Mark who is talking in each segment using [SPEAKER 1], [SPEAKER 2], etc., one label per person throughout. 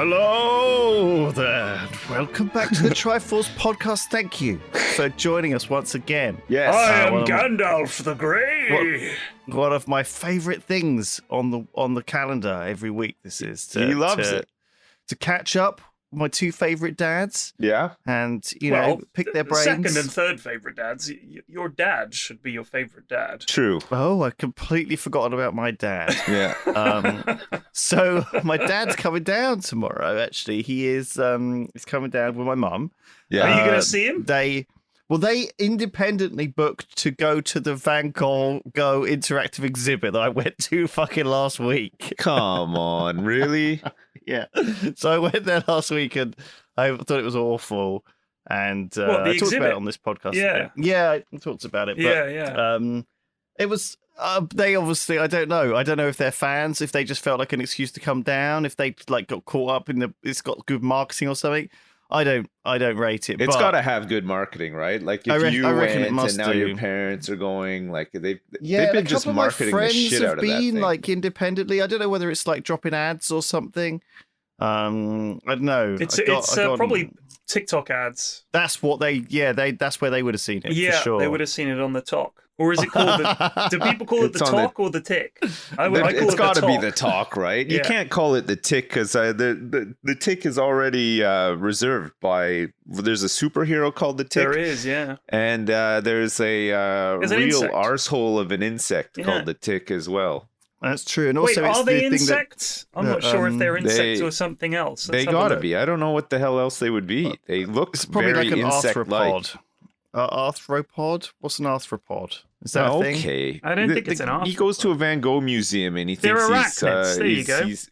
[SPEAKER 1] Hello there. Welcome back to the Triforce podcast. Thank you for joining us once again.
[SPEAKER 2] Yes,
[SPEAKER 3] I am Gandalf the Grey.
[SPEAKER 1] One of my favorite things on the calendar every week. This is
[SPEAKER 2] he loves it
[SPEAKER 1] to catch up. My two favorite dads, and pick their brains.
[SPEAKER 3] Second and third favorite dads. Your dad should be your favorite dad.
[SPEAKER 2] True.
[SPEAKER 1] Oh, I completely forgotten about my dad.
[SPEAKER 2] Yeah.
[SPEAKER 1] So my dad's coming down tomorrow. Actually, he's coming down with my mum.
[SPEAKER 2] Yeah.
[SPEAKER 3] Are you going to see him?
[SPEAKER 1] They independently booked to go to the Van Gogh interactive exhibit that I went to fucking last week.
[SPEAKER 2] Come on, really?
[SPEAKER 1] Yeah. So I went there last week and I thought it was awful. And I talked about it on this podcast. Yeah, I talked about it. But, it was. They obviously, I don't know if they're fans, if they just felt like an excuse to come down, if they got caught up in it's got good marketing or something. I don't rate it.
[SPEAKER 2] It's got to have good marketing, right? Like if you went and now your parents are going, like they've been just marketing the shit out of that thing. Like
[SPEAKER 1] independently. I don't know whether it's like dropping ads or something. I don't know.
[SPEAKER 3] It's probably TikTok ads.
[SPEAKER 1] That's what that's where they would have seen it.
[SPEAKER 3] Yeah,
[SPEAKER 1] for sure.
[SPEAKER 3] They would have seen it on the talk. Or is it called do people call it the talk or the tick?
[SPEAKER 2] It's got to be the talk, right?
[SPEAKER 3] Yeah.
[SPEAKER 2] You can't call it the tick because the tick is already reserved by. There's a superhero called the tick.
[SPEAKER 3] There is, yeah.
[SPEAKER 2] And there's a real arsehole of an insect called the tick as well.
[SPEAKER 1] That's true. And also,
[SPEAKER 3] are they insects? I'm not sure if they're insects or something else.
[SPEAKER 2] They gotta be. I don't know what the hell else they would be. They look
[SPEAKER 1] probably
[SPEAKER 2] very
[SPEAKER 1] like an
[SPEAKER 2] insect-like.
[SPEAKER 1] arthropod. Arthropod? What's an arthropod? Is that a thing?
[SPEAKER 2] Okay.
[SPEAKER 3] I don't think it's an arthropod.
[SPEAKER 2] He goes to a Van Gogh museum and he thinks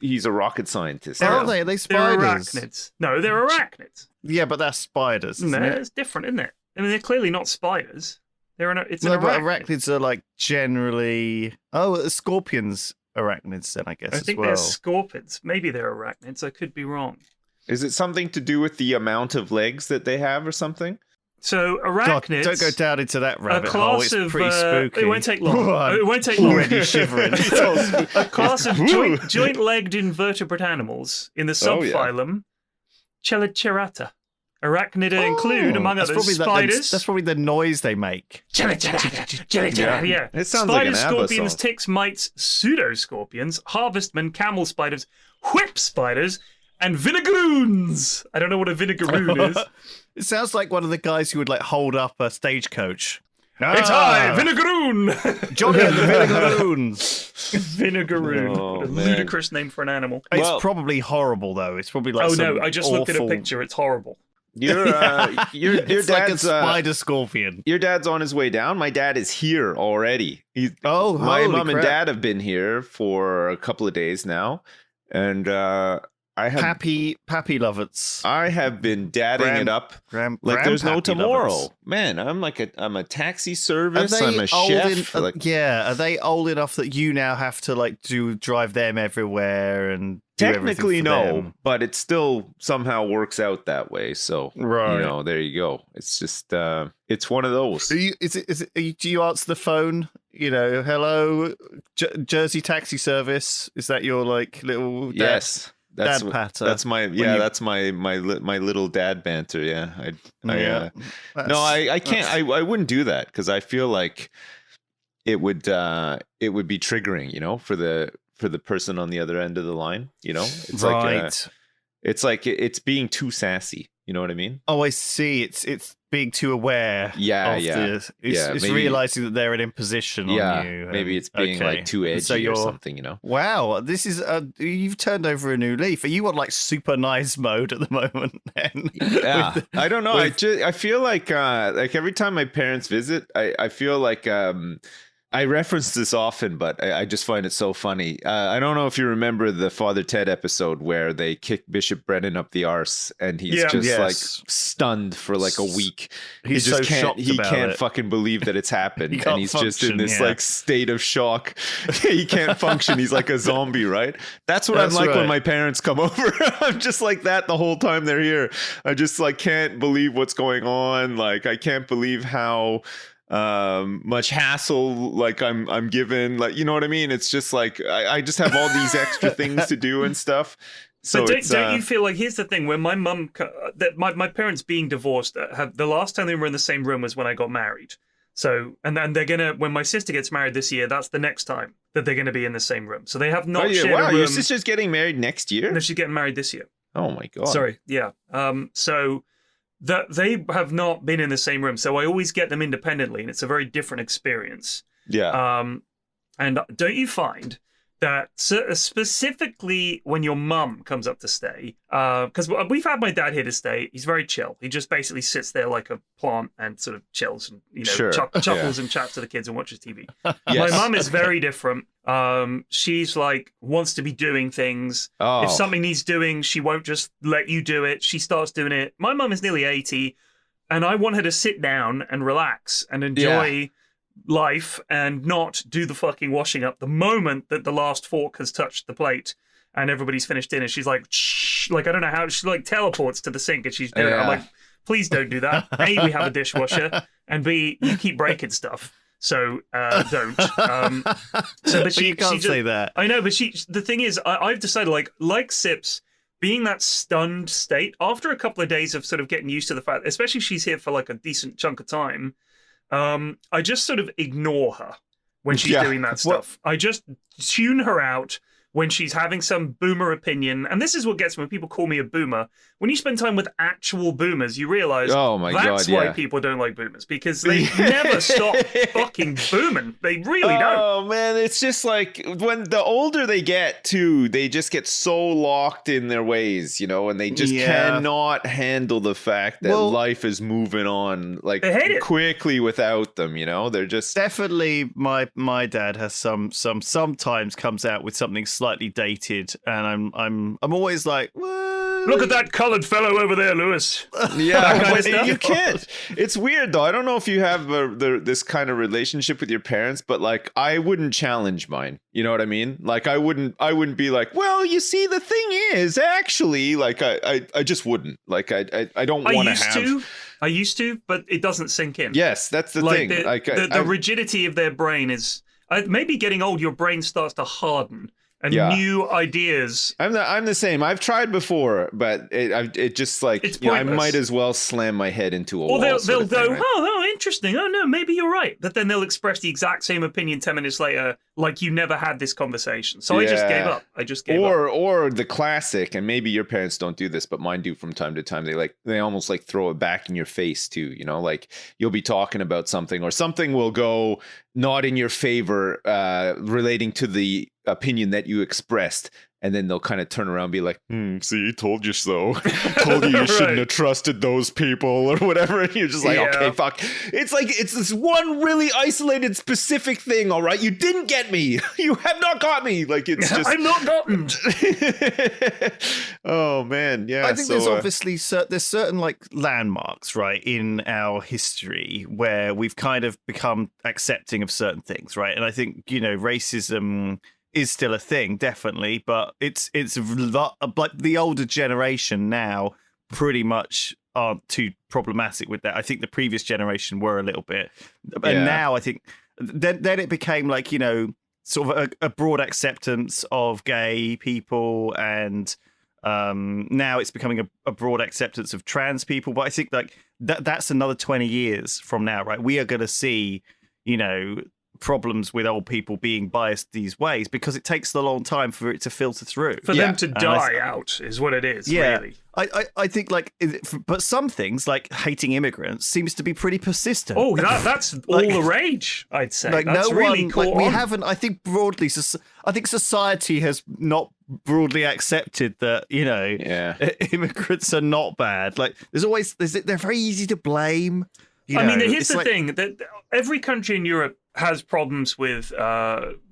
[SPEAKER 2] he's a rocket scientist.
[SPEAKER 1] Are they? Are they spiders?
[SPEAKER 3] They're arachnids. No, they're arachnids.
[SPEAKER 1] Yeah, but that's spiders.
[SPEAKER 3] No, it's different, isn't it? I mean, they're clearly not spiders. It's an arachnid.
[SPEAKER 1] But arachnids are like generally. Oh, scorpions, arachnids. Then I guess.
[SPEAKER 3] I think they're scorpions. Maybe they're arachnids. I could be wrong.
[SPEAKER 2] Is it something to do with the amount of legs that they have, or something?
[SPEAKER 3] So arachnids.
[SPEAKER 1] God, don't go down into that rabbit
[SPEAKER 3] hole.
[SPEAKER 1] It's pretty spooky.
[SPEAKER 3] It won't take long. It won't take long.
[SPEAKER 1] Already shivering.
[SPEAKER 3] A class of joint-legged invertebrate animals in the subphylum Chelicerata. Arachnida include, among others, spiders.
[SPEAKER 1] That's probably the noise they make.
[SPEAKER 3] Chelicerata. Yeah.
[SPEAKER 2] It sounds
[SPEAKER 3] spiders,
[SPEAKER 2] like an
[SPEAKER 3] scorpions,
[SPEAKER 2] song.
[SPEAKER 3] ticks, mites, pseudoscorpions, harvestmen, camel spiders, whip spiders, and vinegaroons. I don't know what a vinegaroon is.
[SPEAKER 1] It sounds like one of the guys who would like hold up a stagecoach.
[SPEAKER 3] It's I, Vinegaroon!
[SPEAKER 1] Johnny and the Vinegaroons.
[SPEAKER 3] Vinegaroon.
[SPEAKER 2] Oh,
[SPEAKER 3] a ludicrous name for an animal.
[SPEAKER 1] It's probably horrible, though. It's probably like
[SPEAKER 3] I just looked at a picture. It's horrible.
[SPEAKER 2] Your
[SPEAKER 1] it's
[SPEAKER 2] dad's
[SPEAKER 1] like a spider scorpion.
[SPEAKER 2] Your dad's on his way down. My dad is here already.
[SPEAKER 1] My
[SPEAKER 2] mom and dad have been here for a couple of days now, and I have
[SPEAKER 1] Pappy lovers.
[SPEAKER 2] I have been dadding it up like there's no tomorrow.
[SPEAKER 1] Lovers.
[SPEAKER 2] Man, I'm a taxi service. I'm a chef.
[SPEAKER 1] Are they old enough that you now have to drive them everywhere and
[SPEAKER 2] technically
[SPEAKER 1] do
[SPEAKER 2] no,
[SPEAKER 1] them?
[SPEAKER 2] but it still somehow works out that way. So there you go. It's just it's one of those.
[SPEAKER 1] Do you answer the phone? Hello, Jersey taxi service. Is that your little
[SPEAKER 2] yes?
[SPEAKER 1] Dad patter.
[SPEAKER 2] That's my little dad banter. Yeah, I can't. I wouldn't do that because I feel like it would be triggering, for the person on the other end of the line. It's
[SPEAKER 1] right.
[SPEAKER 2] It's being too sassy. You know what I mean?
[SPEAKER 1] Oh, I see. It's being too aware. It's maybe, realizing that they're an imposition on you.
[SPEAKER 2] Maybe it's being too edgy or something.
[SPEAKER 1] Wow, this is you've turned over a new leaf. Are you on super nice mode at the moment? Then?
[SPEAKER 2] Yeah, I don't know. I feel like every time my parents visit, I feel like. I reference this often, but I just find it so funny. I don't know if you remember the Father Ted episode where they kick Bishop Brennan up the arse and he's stunned for a week.
[SPEAKER 1] He's so shocked
[SPEAKER 2] he can't fucking believe that it's happened. And he's just in this state of shock. He can't function. He's like a zombie, right? That's what I'm like when my parents come over. I'm just like that the whole time they're here. I just can't believe what's going on. I can't believe how much hassle I'm given, you know what I mean? It's just I just have all these extra things to do and stuff, So
[SPEAKER 3] but don't you feel like, here's the thing, when my mum, my parents being divorced, the last time they were in the same room was when I got married. So, and then they're going to, when my sister gets married this year, that's the next time that they're going to be in the same room. So they have not shared a room.
[SPEAKER 2] Your sister's getting married next year?
[SPEAKER 3] No, she's getting married this year.
[SPEAKER 2] Oh my God.
[SPEAKER 3] Sorry, yeah. So that they have not been in the same room. So I always get them independently, and it's a very different experience.
[SPEAKER 2] Yeah.
[SPEAKER 3] And don't you find that specifically when your mum comes up to stay, because we've had my dad here to stay, he's very chill. He just basically sits there like a plant and sort of chills and, you know, chuckles and chats to the kids and watches TV. Yes. My mum is very different. She's like, wants to be doing things. Oh. If something needs doing, she won't just let you do it. She starts doing it. My mum is nearly 80, and I want her to sit down and relax and enjoy life and not do the fucking washing up the moment that the last fork has touched the plate and everybody's finished dinner. She's like, shh, like, I don't know how, she like teleports to the sink and she's doing it. I'm like, please don't do that. A, we have a dishwasher, and B, you keep breaking stuff. So don't.
[SPEAKER 1] But you can't say that.
[SPEAKER 3] I know, but the thing is, I've decided, like Sips, being that stunned state, after a couple of days of sort of getting used to the fact, especially she's here for like a decent chunk of time, I just sort of ignore her when she's doing that stuff. I just tune her out when she's having some boomer opinion. And this is what gets me when people call me a boomer. When you spend time with actual boomers, you realize that's why people don't like boomers, because they never stop fucking booming. They really don't.
[SPEAKER 2] Oh, man, it's just like when the older they get, too, they just get so locked in their ways, you know, and they just cannot handle the fact that life is moving on like quickly without them, you know? They're just...
[SPEAKER 1] Definitely my dad has sometimes comes out with something slightly dated, and I'm always like,
[SPEAKER 3] look at that coloured fellow over there, Lewis.
[SPEAKER 2] Yeah, kind of you can't. It's weird though. I don't know if you have this kind of relationship with your parents, but like I wouldn't challenge mine. You know what I mean? Like I wouldn't be like, well, you see, the thing is, actually, like I just wouldn't. Like I don't want to have.
[SPEAKER 3] I used to, but it doesn't sink in.
[SPEAKER 2] Yes, that's the thing.
[SPEAKER 3] The rigidity of their brain is maybe getting old. Your brain starts to harden. And new ideas.
[SPEAKER 2] I'm the same. I've tried before, but it just like, I might as well slam my head into a wall.
[SPEAKER 3] Or they'll go, right? Oh, interesting. Oh no, maybe you're right. But then they'll express the exact same opinion 10 minutes later, like you never had this conversation. So I just gave up.
[SPEAKER 2] Or the classic, and maybe your parents don't do this, but mine do from time to time. They almost like throw it back in your face too. You know, like you'll be talking about something, or something will go not in your favor, relating to the opinion that you expressed, and then they'll kind of turn around and be like, see, told you so. Told you shouldn't have trusted those people or whatever. And you're just like, okay, fuck. It's like, it's this one really isolated specific thing, all right? You didn't get me. You have not got me. Like, it's just...
[SPEAKER 3] I'm not gotten.
[SPEAKER 2] Oh, man, yeah.
[SPEAKER 1] I think there's obviously there's certain like landmarks, right, in our history where we've kind of become accepting of certain things, right? And I think, you know, racism is still a thing, definitely, but it's like the older generation now pretty much aren't too problematic with that. I think the previous generation were a little bit, and now I think then it became like, you know, sort of a broad acceptance of gay people, and now it's becoming a broad acceptance of trans people. But I think like that's another 20 years from now, right? We are going to see, you know, problems with old people being biased these ways, because it takes a long time for it to filter through.
[SPEAKER 3] For them to die out is what it is, really.
[SPEAKER 1] I think, like, but some things, like hating immigrants, seems to be pretty persistent.
[SPEAKER 3] Oh, that's all the rage, I'd say.
[SPEAKER 1] Like,
[SPEAKER 3] that's really cool.
[SPEAKER 1] We haven't, I think broadly, I think society has not broadly accepted that, you know, immigrants are not bad. Like, they're very easy to blame.
[SPEAKER 3] I mean, here's the thing, that every country in Europe has problems with,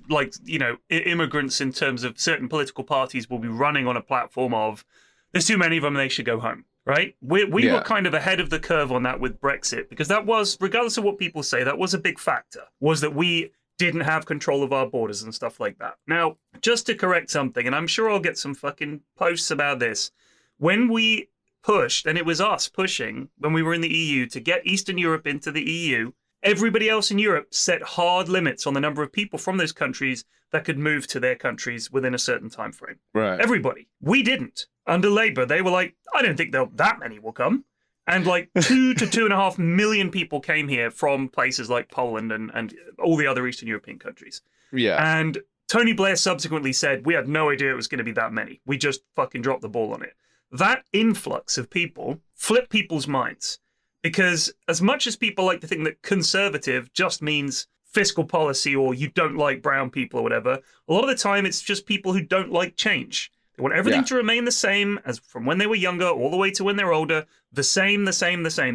[SPEAKER 3] like, you know, immigrants, in terms of certain political parties will be running on a platform of, there's too many of them, they should go home, right? We were kind of ahead of the curve on that with Brexit, because that was, regardless of what people say, that was a big factor, was that we didn't have control of our borders and stuff like that. Now, just to correct something, and I'm sure I'll get some fucking posts about this, when we pushed, and it was us pushing when we were in the EU to get Eastern Europe into the EU, Everybody else in Europe set hard limits on the number of people from those countries that could move to their countries within a certain time frame.
[SPEAKER 2] Right.
[SPEAKER 3] Everybody. We didn't. Under Labour, they were like, I don't think that many will come. And like 2 to 2.5 million people came here from places like Poland and all the other Eastern European countries.
[SPEAKER 2] Yeah.
[SPEAKER 3] And Tony Blair subsequently said, we had no idea it was going to be that many. We just fucking dropped the ball on it. That influx of people flipped people's minds. Because as much as people like to think that conservative just means fiscal policy or you don't like brown people or whatever, a lot of the time it's just people who don't like change. They want everything to remain the same as from when they were younger all the way to when they're older, the same. They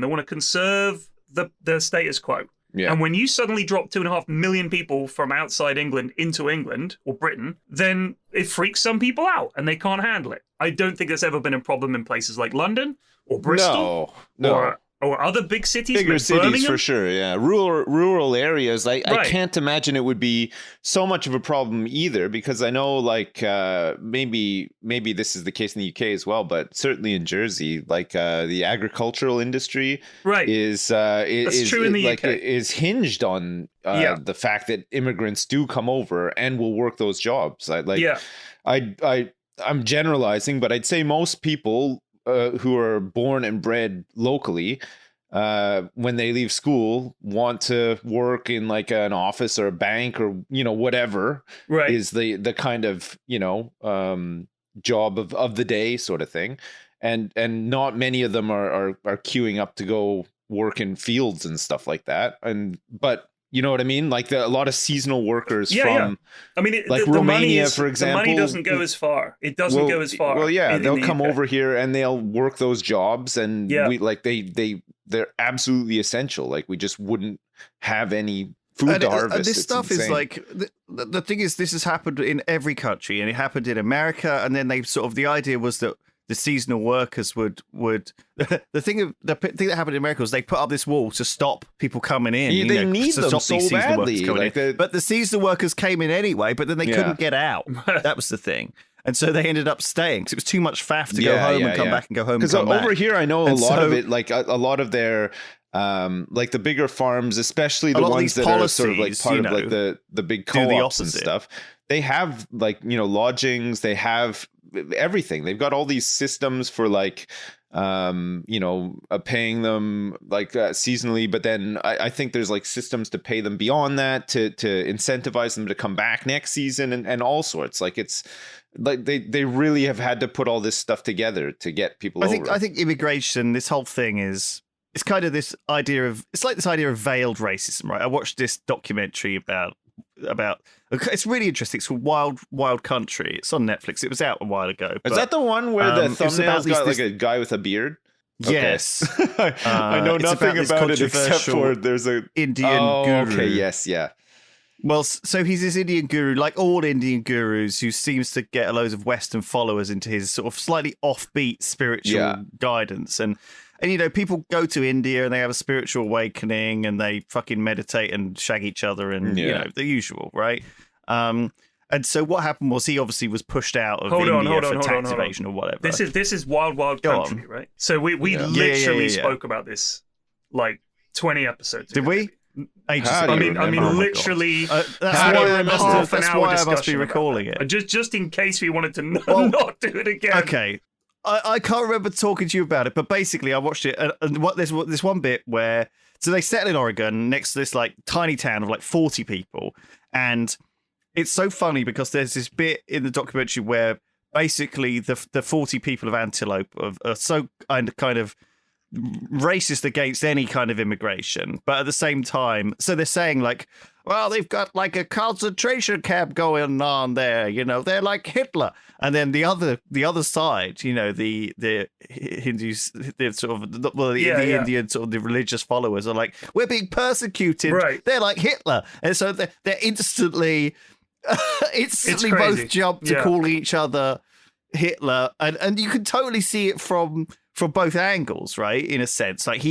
[SPEAKER 3] want to conserve the status quo. Yeah. And when you suddenly drop 2.5 million people from outside England into England or Britain, then it freaks some people out and they can't handle it. I don't think there's ever been a problem in places like London or Bristol or other big cities.
[SPEAKER 2] Bigger
[SPEAKER 3] like
[SPEAKER 2] cities
[SPEAKER 3] Birmingham.
[SPEAKER 2] For sure, yeah. Rural areas, I can't imagine it would be so much of a problem either, because I know like maybe this is the case in the UK as well, but certainly in Jersey, like the agricultural industry is
[SPEAKER 3] true in the
[SPEAKER 2] UK. Is hinged on the fact that immigrants do come over and will work those jobs. I'm generalizing, but I'd say most people who are born and bred locally, when they leave school, want to work in like an office or a bank or whatever is the kind of job of the day sort of thing, and not many of them are queuing up to go work in fields and stuff like that. But you know what I mean? Like a lot of seasonal workers from,
[SPEAKER 3] I mean,
[SPEAKER 2] like Romania, for example.
[SPEAKER 3] The money doesn't go as far. It doesn't go as far.
[SPEAKER 2] Well, yeah, they'll come over here and they'll work those jobs, and they're absolutely essential. Like we just wouldn't have any food to harvest.
[SPEAKER 1] And this stuff is like the thing is, this has happened in every country, and it happened in America. And then the idea was that the seasonal workers would the thing that happened in America was they put up this wall to stop people coming in.
[SPEAKER 2] They need them so badly.
[SPEAKER 1] But the seasonal workers came in anyway, but then they couldn't get out. That was the thing. And so they ended up staying because it was too much faff to go home and come back and go home. Because
[SPEAKER 2] over here, I know a lot of it, like a lot of their like the bigger farms, especially the ones that are sort of like part of like the big co-ops and stuff. They have like lodgings. They have everything. They've got all these systems for like paying them like seasonally, but then I think there's like systems to pay them beyond that to incentivize them to come back next season and all sorts. Like it's like they really have had to put all this stuff together to get people over.
[SPEAKER 1] I think immigration, this whole thing it's kind of this idea of veiled racism, right? I watched this documentary about it's really interesting. It's called Wild Country. It's on Netflix. It was out a while ago.
[SPEAKER 2] Is that the one where the thumbnail's got like a guy with a beard?
[SPEAKER 1] Yes.
[SPEAKER 2] Okay. I know nothing about it except for there's a
[SPEAKER 1] Indian guru.
[SPEAKER 2] Okay, yes, yeah.
[SPEAKER 1] Well, so he's this Indian guru, like all Indian gurus, who seems to get a load of Western followers into his sort of slightly offbeat spiritual guidance. And people go to India and they have a spiritual awakening and they fucking meditate and shag each other and, the usual, right? And so what happened was he obviously was pushed out of India for tax evasion or whatever.
[SPEAKER 3] This is Wild Country, right? So we literally spoke about this like 20 episodes ago.
[SPEAKER 1] Did we?
[SPEAKER 3] I mean, literally.
[SPEAKER 1] That's why I must be recalling it.
[SPEAKER 3] Just in case we wanted to not do it again.
[SPEAKER 1] Okay. I can't remember talking to you about it, but basically I watched it, and there's this one bit where they settle in Oregon next to this like tiny town of like 40 people, and it's so funny because there's this bit in the documentary where basically the 40 people of Antelope are so kind of racist against any kind of immigration, but at the same time, so they're saying like, well, they've got like a concentration camp going on there, they're like Hitler. And then the other side, the Hindus, the sort of the Indian sort of the religious followers are like, we're being persecuted. Right. They're like Hitler, and so they're instantly both jump to calling each other Hitler, and you can totally see it from both angles, right? In a sense, like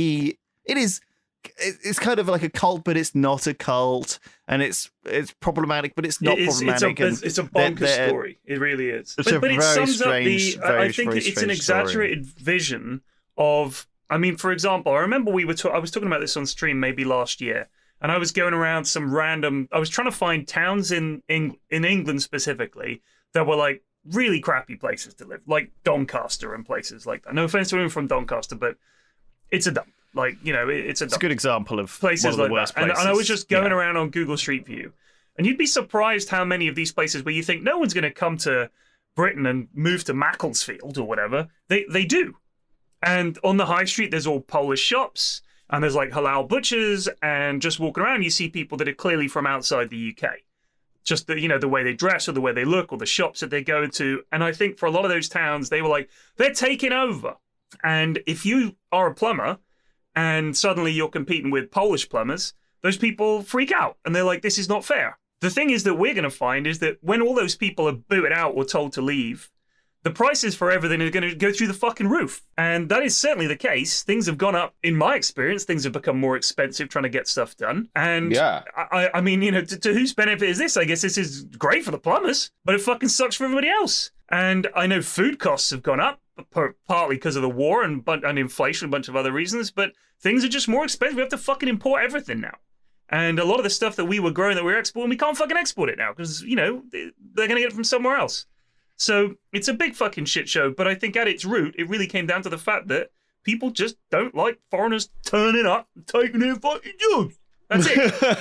[SPEAKER 1] it's kind of like a cult, but it's not a cult, and it's problematic, but it's not problematic.
[SPEAKER 3] It's a bonkers story. It really is. But it sums up I think it's an exaggerated vision of. I mean, for example, I remember I was talking about this on stream maybe last year, and I was going around some random. I was trying to find towns in England specifically that were like really crappy places to live, like Doncaster and places like that. No offense to anyone from Doncaster, but it's a dump. Like, you know, it's a dump.
[SPEAKER 1] It's a good example of
[SPEAKER 3] places
[SPEAKER 1] one of the
[SPEAKER 3] like
[SPEAKER 1] worst
[SPEAKER 3] that.
[SPEAKER 1] places.
[SPEAKER 3] And I was just going around on Google Street View, and you'd be surprised how many of these places where you think no one's going to come to Britain and move to Macclesfield or whatever, they do. And on the high street, there's all Polish shops, and there's like halal butchers, and just walking around, you see people that are clearly from outside the UK. Just the, you know, the way they dress or the way they look or the shops that they go to. And I think for a lot of those towns, they were like, they're taking over. And if you are a plumber and suddenly you're competing with Polish plumbers, those people freak out and they're like, this is not fair. The thing is that we're going to find is that when all those people are booted out or told to leave, the prices for everything are going to go through the fucking roof. And that is certainly the case. Things have gone up. In my experience, things have become more expensive trying to get stuff done. And
[SPEAKER 2] yeah.
[SPEAKER 3] I mean, you know, to whose benefit is this? I guess this is great for the plumbers, but it fucking sucks for everybody else. And I know food costs have gone up, partly because of the war and inflation, a bunch of other reasons, but things are just more expensive. We have to fucking import everything now. And a lot of the stuff that we were growing, that we were exporting, we can't fucking export it now because, you know, they're going to get it from somewhere else. So it's a big fucking shit show, but I think at its root, it really came down to the fact that people just don't like foreigners turning up and taking their fucking jobs. That's it.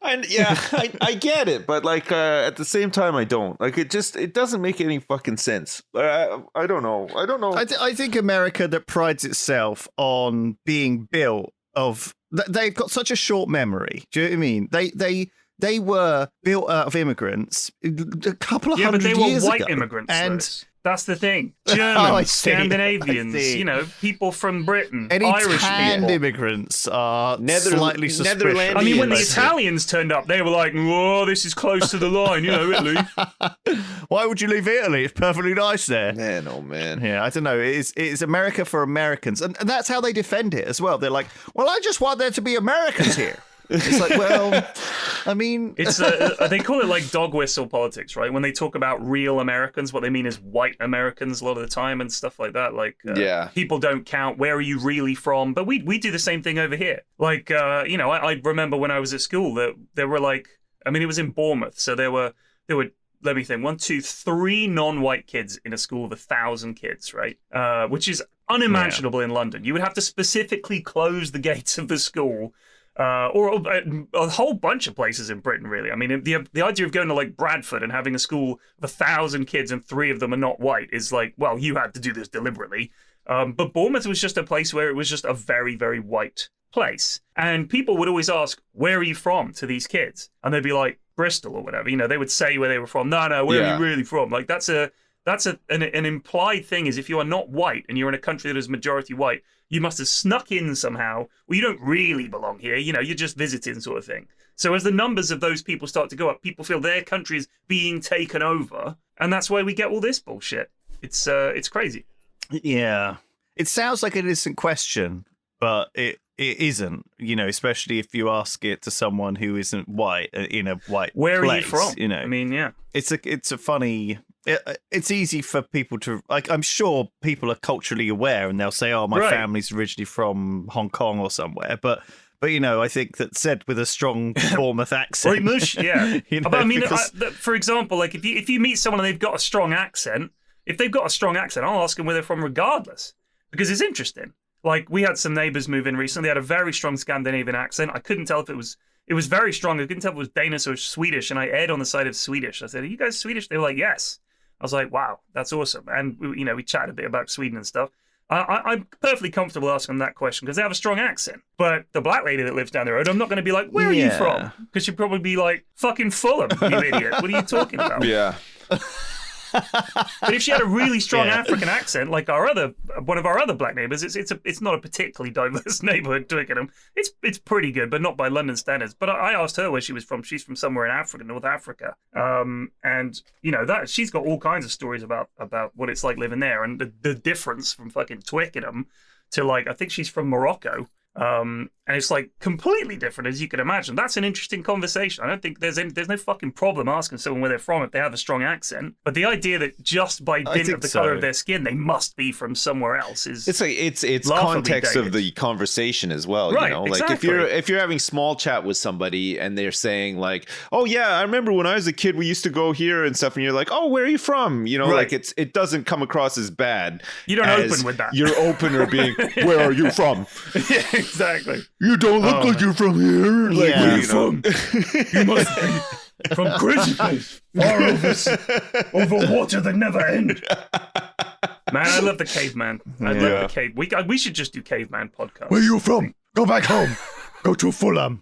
[SPEAKER 2] And yeah, I get it, but like at the same time, I don't. Like it doesn't make any fucking sense. I don't know.
[SPEAKER 1] I think America that prides itself on being built of, they've got such a short memory. Do you know what I mean? They were built out of immigrants a couple of hundred years ago.
[SPEAKER 3] Yeah, but they were white immigrants. And that's the thing. Germans, Scandinavians, you know, people from Britain,
[SPEAKER 1] any
[SPEAKER 3] Irish
[SPEAKER 1] tanned
[SPEAKER 3] people.
[SPEAKER 1] immigrants are slightly suspicious.
[SPEAKER 3] I mean, when the Italians turned up, they were like, "Whoa, this is close to the line, you know, Italy."
[SPEAKER 1] Why would you leave Italy? It's perfectly nice there.
[SPEAKER 2] Man, oh man.
[SPEAKER 1] Yeah, I don't know. It's America for Americans, and that's how they defend it as well. They're like, "Well, I just want there to be Americans here." It's like, well, I mean,
[SPEAKER 3] it's they call it like dog whistle politics, right? When they talk about real Americans, what they mean is white Americans a lot of the time and stuff like that. Like, people don't count. Where are you really from? But we do the same thing over here. Like, you know, I remember when I was at school that there were like, I mean, it was in Bournemouth, so there were. Let me think. 1, 2, 3 non-white kids in a school of 1,000 kids, right? Which is unimaginable in London. You would have to specifically close the gates of the school. Or a whole bunch of places in Britain, really. I mean, the idea of going to like Bradford and having a school of 1,000 kids and 3 of them are not white is like, well, you had to do this deliberately. But Bournemouth was just a place where it was just a very, very white place. And people would always ask, where are you from to these kids? And they'd be like, Bristol or whatever. You know, they would say where they were from. No, where are you really from? Like, that's an implied thing is if you are not white and you're in a country that is majority white, you must have snuck in somehow. Well, you don't really belong here. You know, you're just visiting sort of thing. So as the numbers of those people start to go up, people feel their country is being taken over. And that's why we get all this bullshit. It's crazy.
[SPEAKER 1] Yeah. It sounds like an innocent question, but it isn't, you know, especially if you ask it to someone who isn't white in a white
[SPEAKER 3] Where
[SPEAKER 1] place,
[SPEAKER 3] are you from?
[SPEAKER 1] You know,
[SPEAKER 3] I mean, yeah.
[SPEAKER 1] It's a funny... It's easy for people to, like, I'm sure people are culturally aware and they'll say, oh, my family's originally from Hong Kong or somewhere. But you know, I think that said with a strong Bournemouth accent.
[SPEAKER 3] Right, mush, yeah.
[SPEAKER 1] You know,
[SPEAKER 3] but I mean,
[SPEAKER 1] because...
[SPEAKER 3] for example, like if you meet someone and they've got a strong accent, I'll ask them where they're from regardless. Because it's interesting. Like, we had some neighbours move in recently. They had a very strong Scandinavian accent. I couldn't tell if it was very strong. I couldn't tell if it was Danish or Swedish. And I aired on the side of Swedish. I said, are you guys Swedish? They were like, yes. I was like, wow, that's awesome. And, you know, we chatted a bit about Sweden and stuff. I'm perfectly comfortable asking them that question because they have a strong accent. But the black lady that lives down the road, I'm not going to be like, where are you from? Because she'd probably be like, fucking Fulham, you idiot. What are you talking about?
[SPEAKER 2] Yeah.
[SPEAKER 3] But if she had a really strong African accent, like one of our other black neighbours, it's not a particularly diverse neighbourhood, Twickenham. It's pretty good, but not by London standards. But I asked her where she was from. She's from somewhere in Africa, North Africa, and you know that she's got all kinds of stories about what it's like living there and the difference from fucking Twickenham to, like, I think she's from Morocco. And And it's like completely different, as you can imagine. That's an interesting conversation. I don't think there's no fucking problem asking someone where they're from if they have a strong accent. But the idea that just by dint of the color of their skin, they must be from somewhere else is
[SPEAKER 2] it's context of the conversation as well.
[SPEAKER 3] Right,
[SPEAKER 2] you know,
[SPEAKER 3] exactly.
[SPEAKER 2] like if you're having small chat with somebody and they're saying like, oh yeah, I remember when I was a kid, we used to go here and stuff, and you're like, oh, where are you from? You know, like it doesn't come across as bad.
[SPEAKER 3] You don't open with that.
[SPEAKER 2] Your opener being, where are you from?
[SPEAKER 3] Yeah, exactly.
[SPEAKER 2] You don't look like you're from here. Like,
[SPEAKER 3] where are you from? You must be from crazy place, far over water that never end. Man, I love the caveman. I love the cave. We should just do caveman podcast.
[SPEAKER 1] Where are you from? Go back home. Go to Fulham.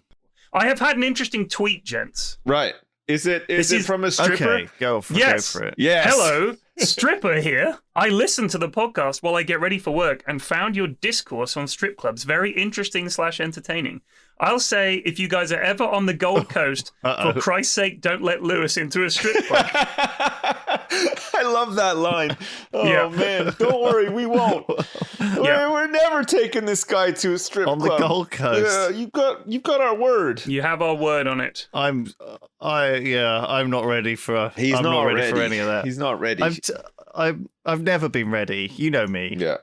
[SPEAKER 3] I have had an interesting tweet, gents.
[SPEAKER 2] Right. Is it from a stripper?
[SPEAKER 1] Okay, go for it.
[SPEAKER 2] Yes.
[SPEAKER 3] Hello, stripper here. I listened to the podcast while I get ready for work and found your discourse on strip clubs very interesting / entertaining. I'll say, if you guys are ever on the Gold Coast, for Christ's sake, don't let Lewis into a strip club.
[SPEAKER 2] I love that line. Oh man, don't worry, we won't. We're never taking this guy to a strip club
[SPEAKER 1] on the Gold Coast.
[SPEAKER 2] Yeah, you've got our word.
[SPEAKER 3] You have our word on it.
[SPEAKER 1] I'm not ready for.
[SPEAKER 2] He's not ready
[SPEAKER 1] for any of that.
[SPEAKER 2] He's not ready.
[SPEAKER 1] I've never been ready. You know me.
[SPEAKER 2] Yeah.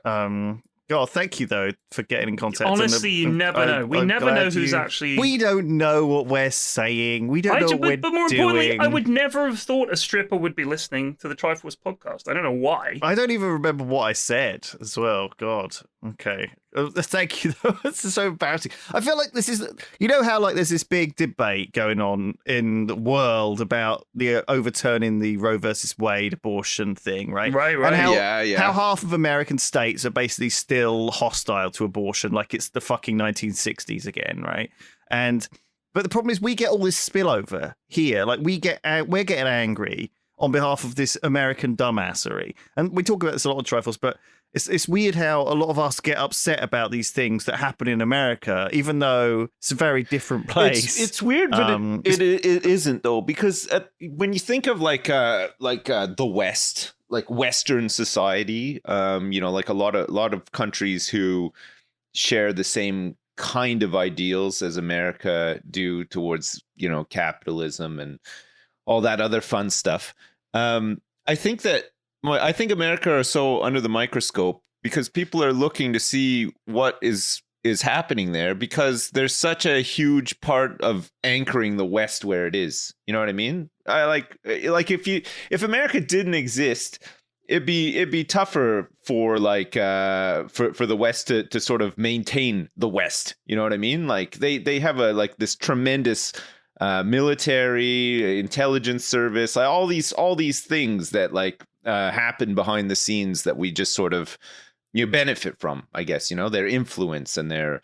[SPEAKER 1] God, thank you though for getting in contact.
[SPEAKER 3] Honestly, you never know. We never know who's actually.
[SPEAKER 1] We don't know what we're saying. We don't know what we're doing.
[SPEAKER 3] But more importantly, I would never have thought a stripper would be listening to the Triforce podcast. I don't know why.
[SPEAKER 1] I don't even remember what I said as well. God. Okay. Thank you though. It's so embarrassing. I feel like this is, you know how like there's this big debate going on in the world about the overturning the Roe versus Wade abortion thing, right?
[SPEAKER 3] Right.
[SPEAKER 1] And how half of American states are basically still hostile to abortion, like it's the fucking 1960s again, right? But the problem is we get all this spillover here. Like we're getting angry on behalf of this American dumbassery, and we talk about this a lot on Triforce, but it's weird how a lot of us get upset about these things that happen in America, even though it's a very different place.
[SPEAKER 2] It's weird, but it isn't though, because when you think of like the West, like Western society, you know, like a lot of countries who share the same kind of ideals as America do towards, you know, capitalism and all that other fun stuff. I think America are so under the microscope because people are looking to see what is happening there, because there's such a huge part of anchoring the West where it is. You know what I mean? I like if America didn't exist, it'd be tougher for like for the West to sort of maintain the West. You know what I mean? Like they have this tremendous military, intelligence service, like all these things that like happen behind the scenes that we just sort of benefit from, I guess, you know, their influence and their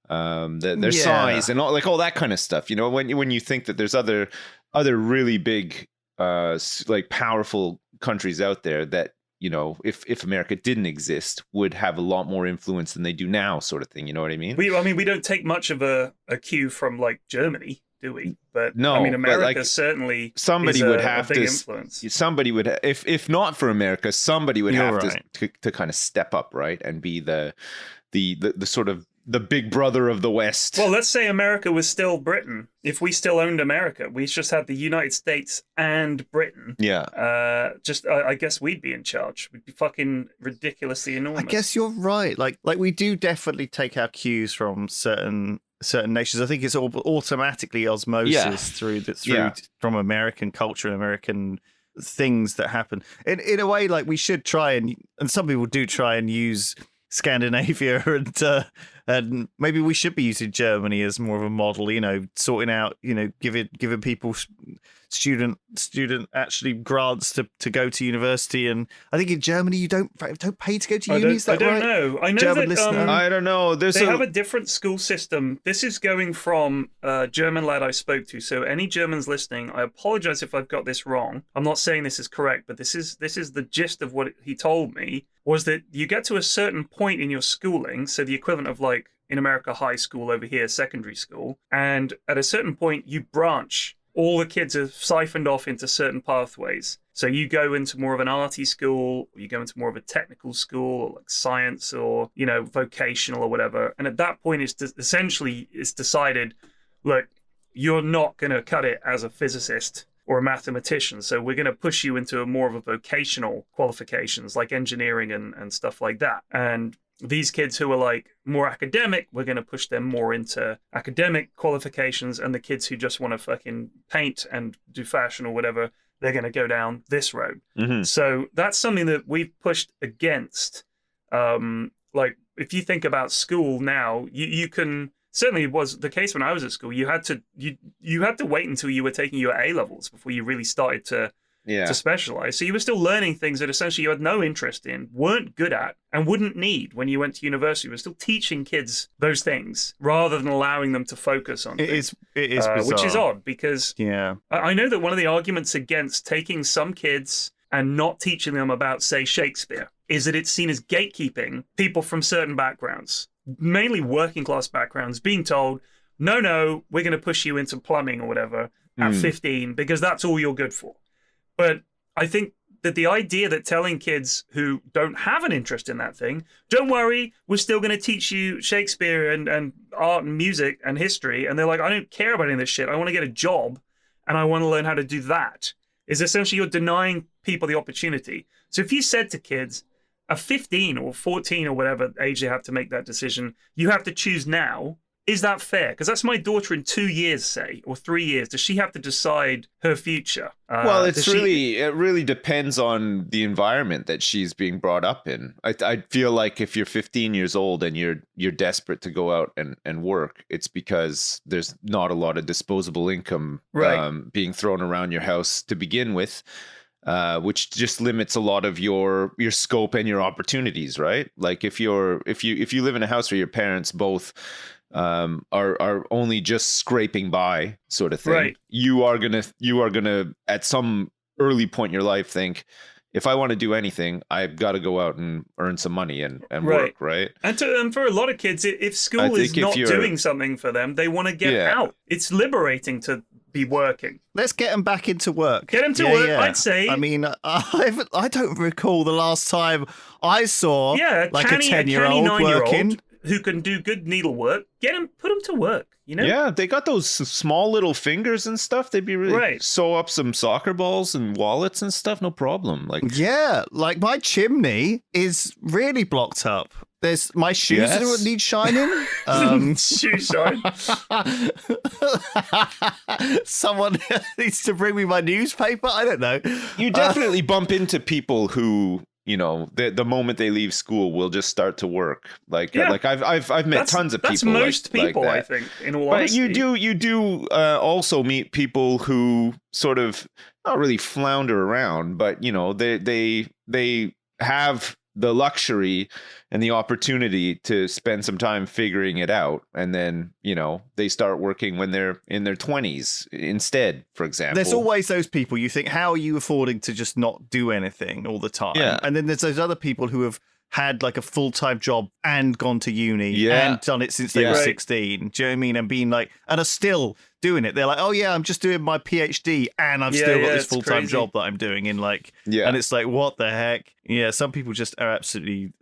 [SPEAKER 2] size and all that kind of stuff. You know, when you think that there's other really big like powerful countries out there that, you know, if America didn't exist, would have a lot more influence than they do now, sort of thing. You know what I mean?
[SPEAKER 3] We don't take much of a cue from like Germany, do we? But
[SPEAKER 2] no,
[SPEAKER 3] I mean, America
[SPEAKER 2] like,
[SPEAKER 3] certainly
[SPEAKER 2] somebody would have
[SPEAKER 3] a big
[SPEAKER 2] to
[SPEAKER 3] influence.
[SPEAKER 2] Somebody would, if not for America, somebody would have to kind of step up, right, and be the sort of the big brother of the West.
[SPEAKER 3] Well, let's say America was still Britain. If we still owned America, we just had the United States and Britain.
[SPEAKER 2] Yeah.
[SPEAKER 3] I guess we'd be in charge. We'd be fucking ridiculously enormous.
[SPEAKER 1] I guess you're right. Like we do definitely take our cues from certain nations. I think it's all automatically osmosis through from American culture and American things that happen. In a way, like we should try and some people do try and use Scandinavia and maybe we should be using Germany as more of a model, you know, sorting out, you know, giving people student actually grants to go to university. And I think in Germany you don't pay to go to uni. Is that right?
[SPEAKER 3] I don't know. I know
[SPEAKER 1] German
[SPEAKER 3] that
[SPEAKER 2] I don't know.
[SPEAKER 3] They have a different school system. This is going from a German lad I spoke to. So any Germans listening, I apologize if I've got this wrong. I'm not saying this is correct, but this is the gist of what he told me, was that you get to a certain point in your schooling, so the equivalent of like in America high school, over here secondary school, and at a certain point you branch. All the kids are siphoned off into certain pathways. So you go into more of an arty school, or you go into more of a technical school, or like science, or, you know, vocational or whatever. And at that point, it's decided, look, you're not going to cut it as a physicist or a mathematician. So we're going to push you into more of a vocational qualifications like engineering and stuff like that. And these kids who are like more academic, we're going to push them more into academic qualifications. And the kids who just want to fucking paint and do fashion or whatever, they're going to go down this road. Mm-hmm. So that's something that we've pushed against. Like if you think about school now, you can, certainly it was the case when I was at school, you had to wait until you were taking your A-levels before you really started to specialize. So you were still learning things that essentially you had no interest in, weren't good at, and wouldn't need when you went to university. You were still teaching kids those things rather than allowing them to focus on things.
[SPEAKER 1] It is bizarre.
[SPEAKER 3] Which is odd because I know that one of the arguments against taking some kids and not teaching them about, say, Shakespeare is that it's seen as gatekeeping people from certain backgrounds, mainly working class backgrounds, being told, no, we're going to push you into plumbing or whatever at 15 because that's all you're good for. But I think that the idea that telling kids who don't have an interest in that thing, don't worry, we're still going to teach you Shakespeare and art and music and history. And they're like, I don't care about any of this shit. I want to get a job and I want to learn how to do that. Is essentially you're denying people the opportunity. So if you said to kids, at 15 or 14 or whatever age they have to make that decision, you have to choose now. Is that fair? Because that's my daughter in 2 years, say, or 3 years. Does she have to decide her future?
[SPEAKER 2] Well, it really depends on the environment that she's being brought up in. I feel like if you're 15 years old and you're desperate to go out and work, it's because there's not a lot of disposable income being thrown around your house to begin with. Which just limits a lot of your scope and your opportunities, right? Like if you live in a house where your parents both are only just scraping by, sort of thing, right. You are gonna at some early point in your life think, if I want to do anything, I've got to go out and earn some money and work, right?
[SPEAKER 3] And for a lot of kids, if school is not doing something for them, they want to get out. It's liberating to be working.
[SPEAKER 1] Let's get them back into work.
[SPEAKER 3] Get them to work, I'd say.
[SPEAKER 1] I mean, I don't recall the last time I saw like a 10-year-old working.
[SPEAKER 3] Who can do good needlework, put them to work, you know?
[SPEAKER 2] Yeah, they got those small little fingers and stuff. They'd be really sew up some soccer balls and wallets and stuff, no problem.
[SPEAKER 1] Like my chimney is really blocked up. There's my shoes that need shining.
[SPEAKER 3] Shoe shine.
[SPEAKER 1] Someone needs to bring me my newspaper. I don't know.
[SPEAKER 2] You definitely bump into people who, you know, the moment they leave school will just start to work. Like I've met tons of people.
[SPEAKER 3] That's most people, like that. I think. In all honesty,
[SPEAKER 2] but you do also meet people who sort of not really flounder around, but you know they have the luxury and the opportunity to spend some time figuring it out, and then you know they start working when they're in their 20s instead, for example.
[SPEAKER 1] There's always those people you think, how are you affording to just not do anything all the time? And then there's those other people who have had like a full-time job and gone to uni and done it since they were 16. Do you know what I mean? And being like, and are still doing it. They're like, oh yeah, I'm just doing my PhD and I've still got this full-time job that I'm doing in like, and it's like, what the heck? Yeah, some people just are absolutely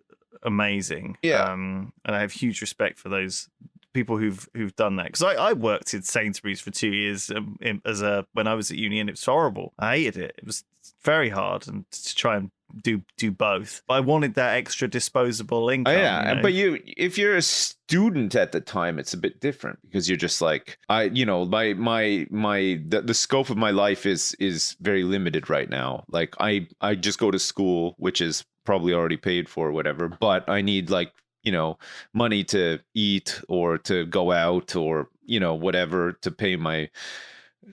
[SPEAKER 1] amazing. And I have huge respect for those people who've done that, because I worked in Sainsbury's for 2 years when I was at uni, and it was horrible. I hated it. It was very hard and to try and do both. But I wanted that extra disposable income.
[SPEAKER 2] You know? But if you're a student at the time, it's a bit different, because you're just like, the scope of my life is very limited right now. Like I just go to school, which is probably already paid for or whatever, but I need like, you know, money to eat or to go out or, you know, whatever, to pay my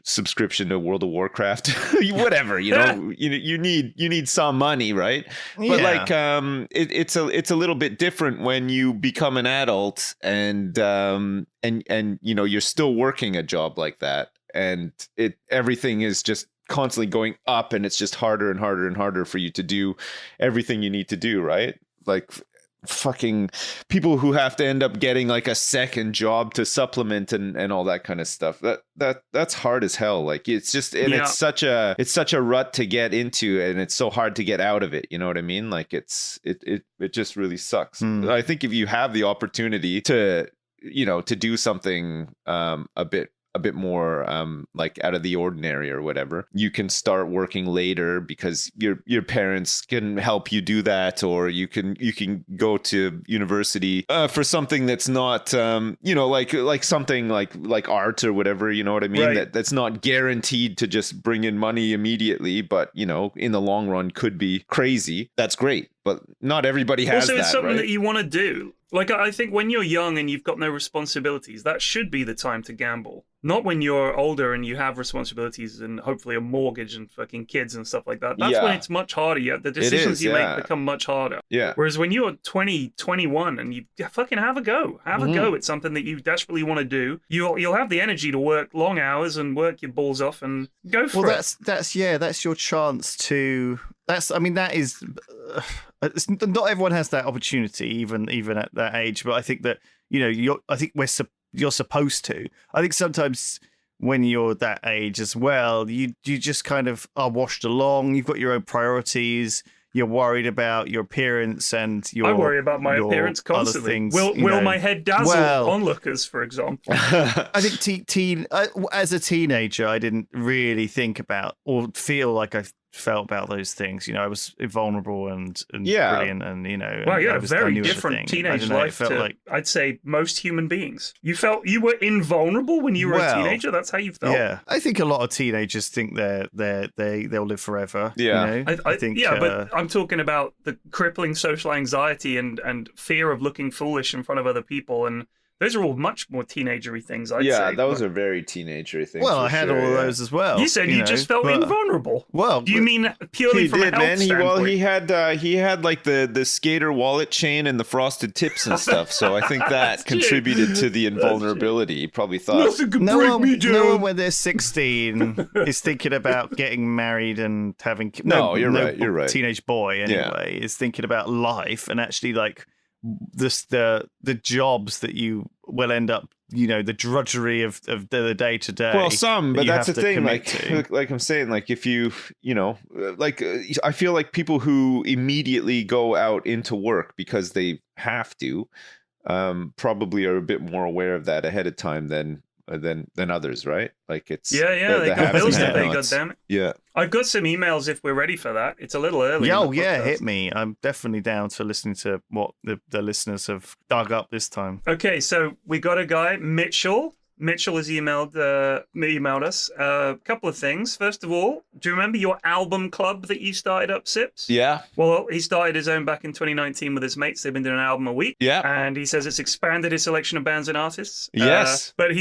[SPEAKER 2] subscription to World of Warcraft, whatever, you know, you need some money, right? But like it's a little bit different when you become an adult and you know you're still working a job like that, and everything is just constantly going up, and it's just harder and harder and harder for you to do everything you need to do, right? Like fucking people who have to end up getting like a second job to supplement and all that kind of stuff. That's hard as hell. Like it's just, and it's such a rut to get into, and it's so hard to get out of it. You know what I mean? Like it just really sucks. I think if you have the opportunity to, you know, to do something a bit more like out of the ordinary or whatever, you can start working later because your parents can help you do that, or you can go to university for something that's not you know, like something like art or whatever, you know what I mean?
[SPEAKER 3] Right.
[SPEAKER 2] That's not guaranteed to just bring in money immediately, but you know, in the long run could be crazy. That's great, but not everybody has
[SPEAKER 3] also,
[SPEAKER 2] that.
[SPEAKER 3] It's something
[SPEAKER 2] right?
[SPEAKER 3] that you want to do. Like, I think when you're young and you've got no responsibilities, that should be the time to gamble. Not when you're older and you have responsibilities and hopefully a mortgage and fucking kids and stuff like that. That's when it's much harder. The decisions you make become much harder.
[SPEAKER 2] Yeah.
[SPEAKER 3] Whereas when you're 20, 21 and you fucking have a go. Have a go at something that you desperately want to do. You'll have the energy to work long hours and work your balls off and go for it.
[SPEAKER 1] That's your chance to... that is... not everyone has that opportunity, even at that age. But I think that, you know, you're supposed to. I think sometimes when you're that age as well, you just kind of are washed along. You've got your own priorities. You're worried about your appearance and your...
[SPEAKER 3] I worry about my appearance constantly. Will my head dazzle onlookers, for example?
[SPEAKER 1] I think as a teenager, I didn't really think about or feel like I felt about those things. You know, I was invulnerable and brilliant, and you know.
[SPEAKER 3] Well, yeah, very different teenage life to, like, I'd say, most human beings. You were invulnerable when you were a teenager. That's how you felt.
[SPEAKER 1] Yeah, I think a lot of teenagers think they'll live forever.
[SPEAKER 2] Yeah,
[SPEAKER 1] you know?
[SPEAKER 3] I think. Yeah, but I'm talking about the crippling social anxiety and fear of looking foolish in front of other people, and those are all much more teenagery things, I'd say.
[SPEAKER 2] Yeah, those are very teenagery things.
[SPEAKER 1] Well, I had all of those as well.
[SPEAKER 3] You said you just felt invulnerable.
[SPEAKER 1] Well,
[SPEAKER 3] do you mean purely from a health standpoint?
[SPEAKER 2] He had like the skater wallet chain and the frosted tips and stuff. So I think that contributed to the invulnerability. He probably thought
[SPEAKER 3] nothing could break me down.
[SPEAKER 1] No one when they're 16 is thinking about getting married and having.
[SPEAKER 2] You're right.
[SPEAKER 1] Teenage boy anyway is thinking about life and actually like. The jobs that you will end up, you know, the drudgery of the day to day.
[SPEAKER 2] Well, but that's the thing. Like I'm saying, like if you know, like I feel like people who immediately go out into work because they have to, probably are a bit more aware of that ahead of time than others, right? Like it's
[SPEAKER 3] they got bills to pay. Goddammit.
[SPEAKER 2] Yeah.
[SPEAKER 3] I've got some emails if we're ready for that. It's a little early.
[SPEAKER 1] Hit me. I'm definitely down to listening to what the listeners have dug up this time.
[SPEAKER 3] Okay, so we got a guy, Mitchell. Mitchell has emailed us a couple of things. First of all, do you remember your album club that you started up, Sips?
[SPEAKER 2] Yeah.
[SPEAKER 3] Well, he started his own back in 2019 with his mates. They've been doing an album a week.
[SPEAKER 2] Yeah.
[SPEAKER 3] And he says it's expanded his selection of bands and artists.
[SPEAKER 2] Yes.
[SPEAKER 3] But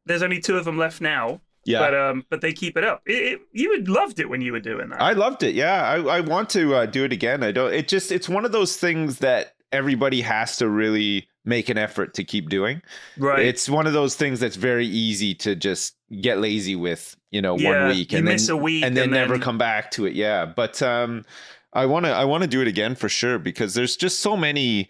[SPEAKER 3] there's only 2 of them left now.
[SPEAKER 2] Yeah.
[SPEAKER 3] But they keep it up. You had loved it when you were doing that.
[SPEAKER 2] I loved it. Yeah. I want to do it again. It's one of those things that everybody has to really make an effort to keep doing.
[SPEAKER 3] Right.
[SPEAKER 2] It's one of those things that's very easy to just get lazy with, you know, 1 week and
[SPEAKER 3] miss a week
[SPEAKER 2] and then never come back to it. Yeah. But I want to do it again for sure, because there's just so many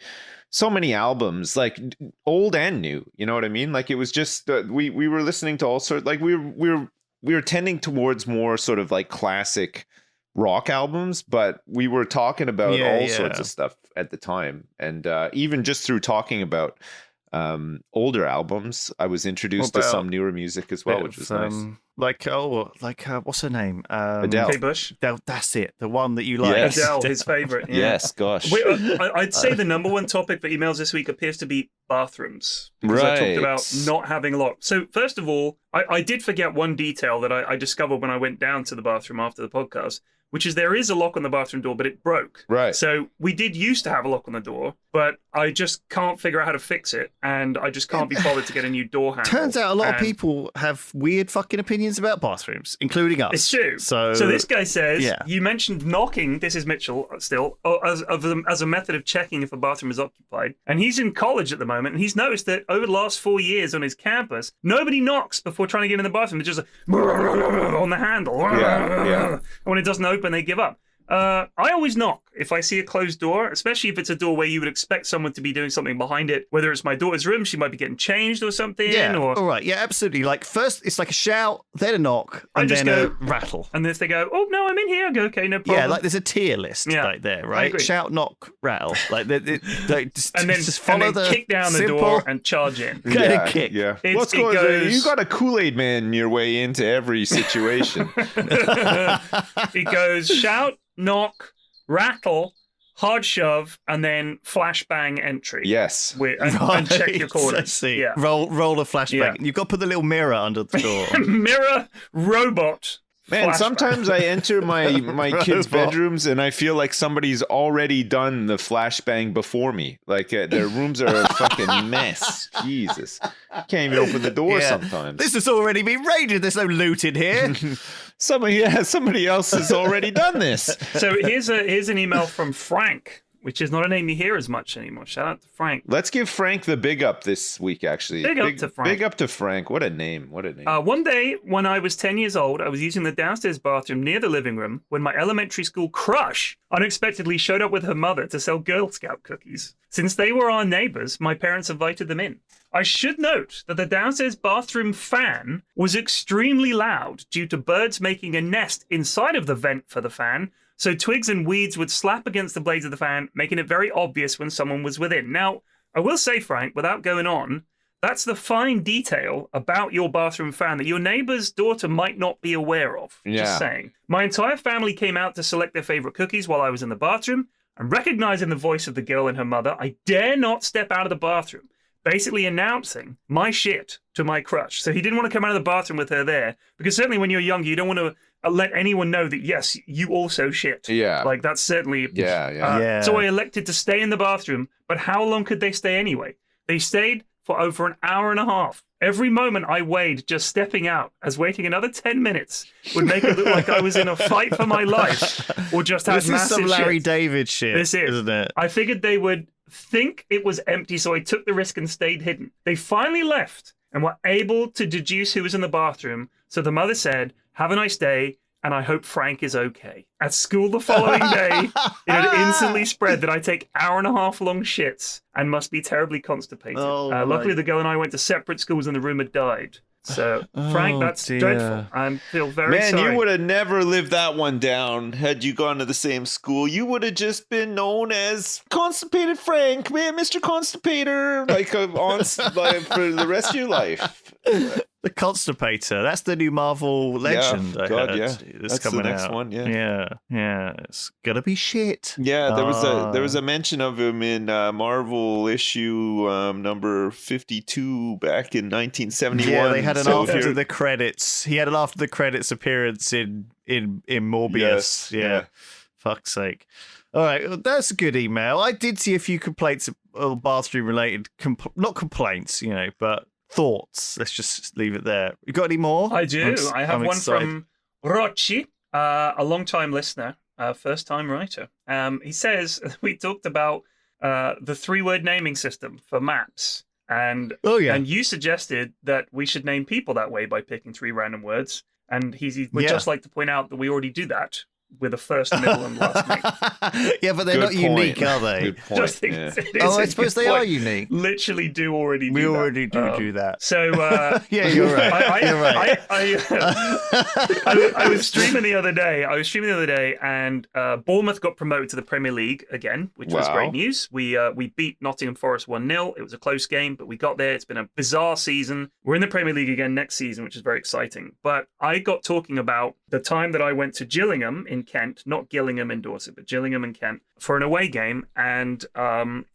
[SPEAKER 2] albums, like old and new, you know what I mean? Like it was just we were listening to all sorts, like we were tending towards more sort of like classic rock albums, but we were talking about all sorts of stuff at the time, and even just through talking about older albums, I was introduced to some newer music as well, which was nice.
[SPEAKER 1] What's her name?
[SPEAKER 2] Adele.
[SPEAKER 3] Kate Bush.
[SPEAKER 1] That's it. The one that you like.
[SPEAKER 2] Yes.
[SPEAKER 3] Adele, his favorite. Yeah.
[SPEAKER 2] Yes, gosh.
[SPEAKER 3] I'd say the number one topic for emails this week appears to be bathrooms. Because
[SPEAKER 2] right.
[SPEAKER 3] I talked about not having a lot. So first of all, I did forget one detail that I discovered when I went down to the bathroom after the podcast, which is there is a lock on the bathroom door, but it broke.
[SPEAKER 2] Right.
[SPEAKER 3] So we did used to have a lock on the door, but I just can't figure out how to fix it, and I just can't be bothered to get a new door handle.
[SPEAKER 1] Turns out a lot of people have weird fucking opinions about bathrooms, including us.
[SPEAKER 3] It's true. So this guy says, you mentioned knocking, this is Mitchell still, as a method of checking if a bathroom is occupied. And he's in college at the moment, and he's noticed that over the last 4 years on his campus, nobody knocks before trying to get in the bathroom. It's just on the handle.
[SPEAKER 2] Yeah.
[SPEAKER 3] And when it doesn't open, they give up. I always knock if I see a closed door, especially if it's a door where you would expect someone to be doing something behind it, whether it's my daughter's room, she might be getting changed or something.
[SPEAKER 1] Yeah,
[SPEAKER 3] or...
[SPEAKER 1] all right. Yeah, absolutely. Like, first, it's like a shout, then a knock, and then a rattle.
[SPEAKER 3] And then if they go, oh, no, I'm in here, I go, okay, no problem.
[SPEAKER 1] Yeah, like there's a tier list right there, right? Shout, knock, rattle. Like, just follow the
[SPEAKER 3] kick down the door and charge in.
[SPEAKER 1] Kick.
[SPEAKER 2] Yeah. What's going on? You got a Kool-Aid man your way into every situation.
[SPEAKER 3] It goes shout, knock, rattle, hard shove, and then flashbang entry.
[SPEAKER 2] Yes.
[SPEAKER 3] And check your corners.
[SPEAKER 1] I see. Yeah. Roll a flashbang. Yeah. You've got to put the little mirror under the door.
[SPEAKER 3] Mirror, robot.
[SPEAKER 2] Man, sometimes I enter my kids' bedrooms and I feel like somebody's already done the flashbang before me. Like their rooms are a fucking mess. Jesus. Can't even open the door sometimes.
[SPEAKER 1] This has already been raided. There's no loot in here.
[SPEAKER 2] Somebody else has already done this.
[SPEAKER 3] So here's an email from Frank, which is not a name you hear as much anymore. Shout out to Frank.
[SPEAKER 2] Let's give Frank the big up this week, actually.
[SPEAKER 3] Big up to Frank.
[SPEAKER 2] Big up to Frank. What a name.
[SPEAKER 3] One day, when I was 10 years old, I was using the downstairs bathroom near the living room when my elementary school crush unexpectedly showed up with her mother to sell Girl Scout cookies. Since they were our neighbors, my parents invited them in. I should note that the downstairs bathroom fan was extremely loud due to birds making a nest inside of the vent for the fan, so twigs and weeds would slap against the blades of the fan, making it very obvious when someone was within. Now, I will say, Frank, without going on, that's the fine detail about your bathroom fan that your neighbor's daughter might not be aware of. Yeah. Just saying. My entire family came out to select their favorite cookies while I was in the bathroom, and recognizing the voice of the girl and her mother, I dare not step out of the bathroom, basically announcing my shit to my crush. So he didn't want to come out of the bathroom with her there, because certainly when you're younger, you don't want to let anyone know that, yes, you also shit.
[SPEAKER 2] Yeah.
[SPEAKER 3] Like, that's certainly...
[SPEAKER 2] Yeah.
[SPEAKER 3] So I elected to stay in the bathroom, but how long could they stay anyway? They stayed for over an hour and a half. Every moment I weighed just stepping out, as waiting another 10 minutes would make it look like I was in a fight for my life, or just had massive shit. This is some
[SPEAKER 1] Larry David shit, isn't it?
[SPEAKER 3] I figured they would think it was empty, so I took the risk and stayed hidden. They finally left and were able to deduce who was in the bathroom, so the mother said, "Have a nice day, and I hope Frank is okay." At school the following day, it had instantly spread that I take hour-and-a-half long shits and must be terribly constipated. Luckily, the girl and I went to separate schools and the room had died. So, Frank, that's dreadful. I feel very sorry.
[SPEAKER 2] Man, you would have never lived that one down had you gone to the same school. You would have just been known as Constipated Frank, man, Mr. Constipator, for the rest of your life.
[SPEAKER 1] The Constipator. That's the new Marvel legend.
[SPEAKER 2] Yeah, that's
[SPEAKER 1] coming
[SPEAKER 2] the next
[SPEAKER 1] out.
[SPEAKER 2] One. Yeah.
[SPEAKER 1] It's gonna be shit.
[SPEAKER 2] Yeah, there was a mention of him in Marvel issue number 52 back in 1971.
[SPEAKER 1] Yeah, they had an after the credits. He had an after the credits appearance in Morbius. Yeah. Fuck's sake. All right, well, that's a good email. I did see a few complaints, bathroom related, not complaints, but thoughts. Let's just leave it there. You got any more?
[SPEAKER 3] I do. I have one from Rocci, a long-time listener, first-time writer. He says, we talked about the three-word naming system for maps. And you suggested that we should name people that way by picking three random words. And he would just like to point out that we already do that with a first, middle, and last name.
[SPEAKER 1] Yeah, but they're not unique, are they?
[SPEAKER 2] Good point.
[SPEAKER 1] I suppose they are unique.
[SPEAKER 3] Literally do already do that.
[SPEAKER 1] We already do that.
[SPEAKER 3] So,
[SPEAKER 1] yeah, you're right. You're right.
[SPEAKER 3] I was streaming the other day, and Bournemouth got promoted to the Premier League again, which was great news. We beat Nottingham Forest 1-0. It was a close game, but we got there. It's been a bizarre season. We're in the Premier League again next season, which is very exciting. But I got talking about the time that I went to Gillingham in Kent, not Gillingham in Dorset, but Gillingham in Kent, for an away game, and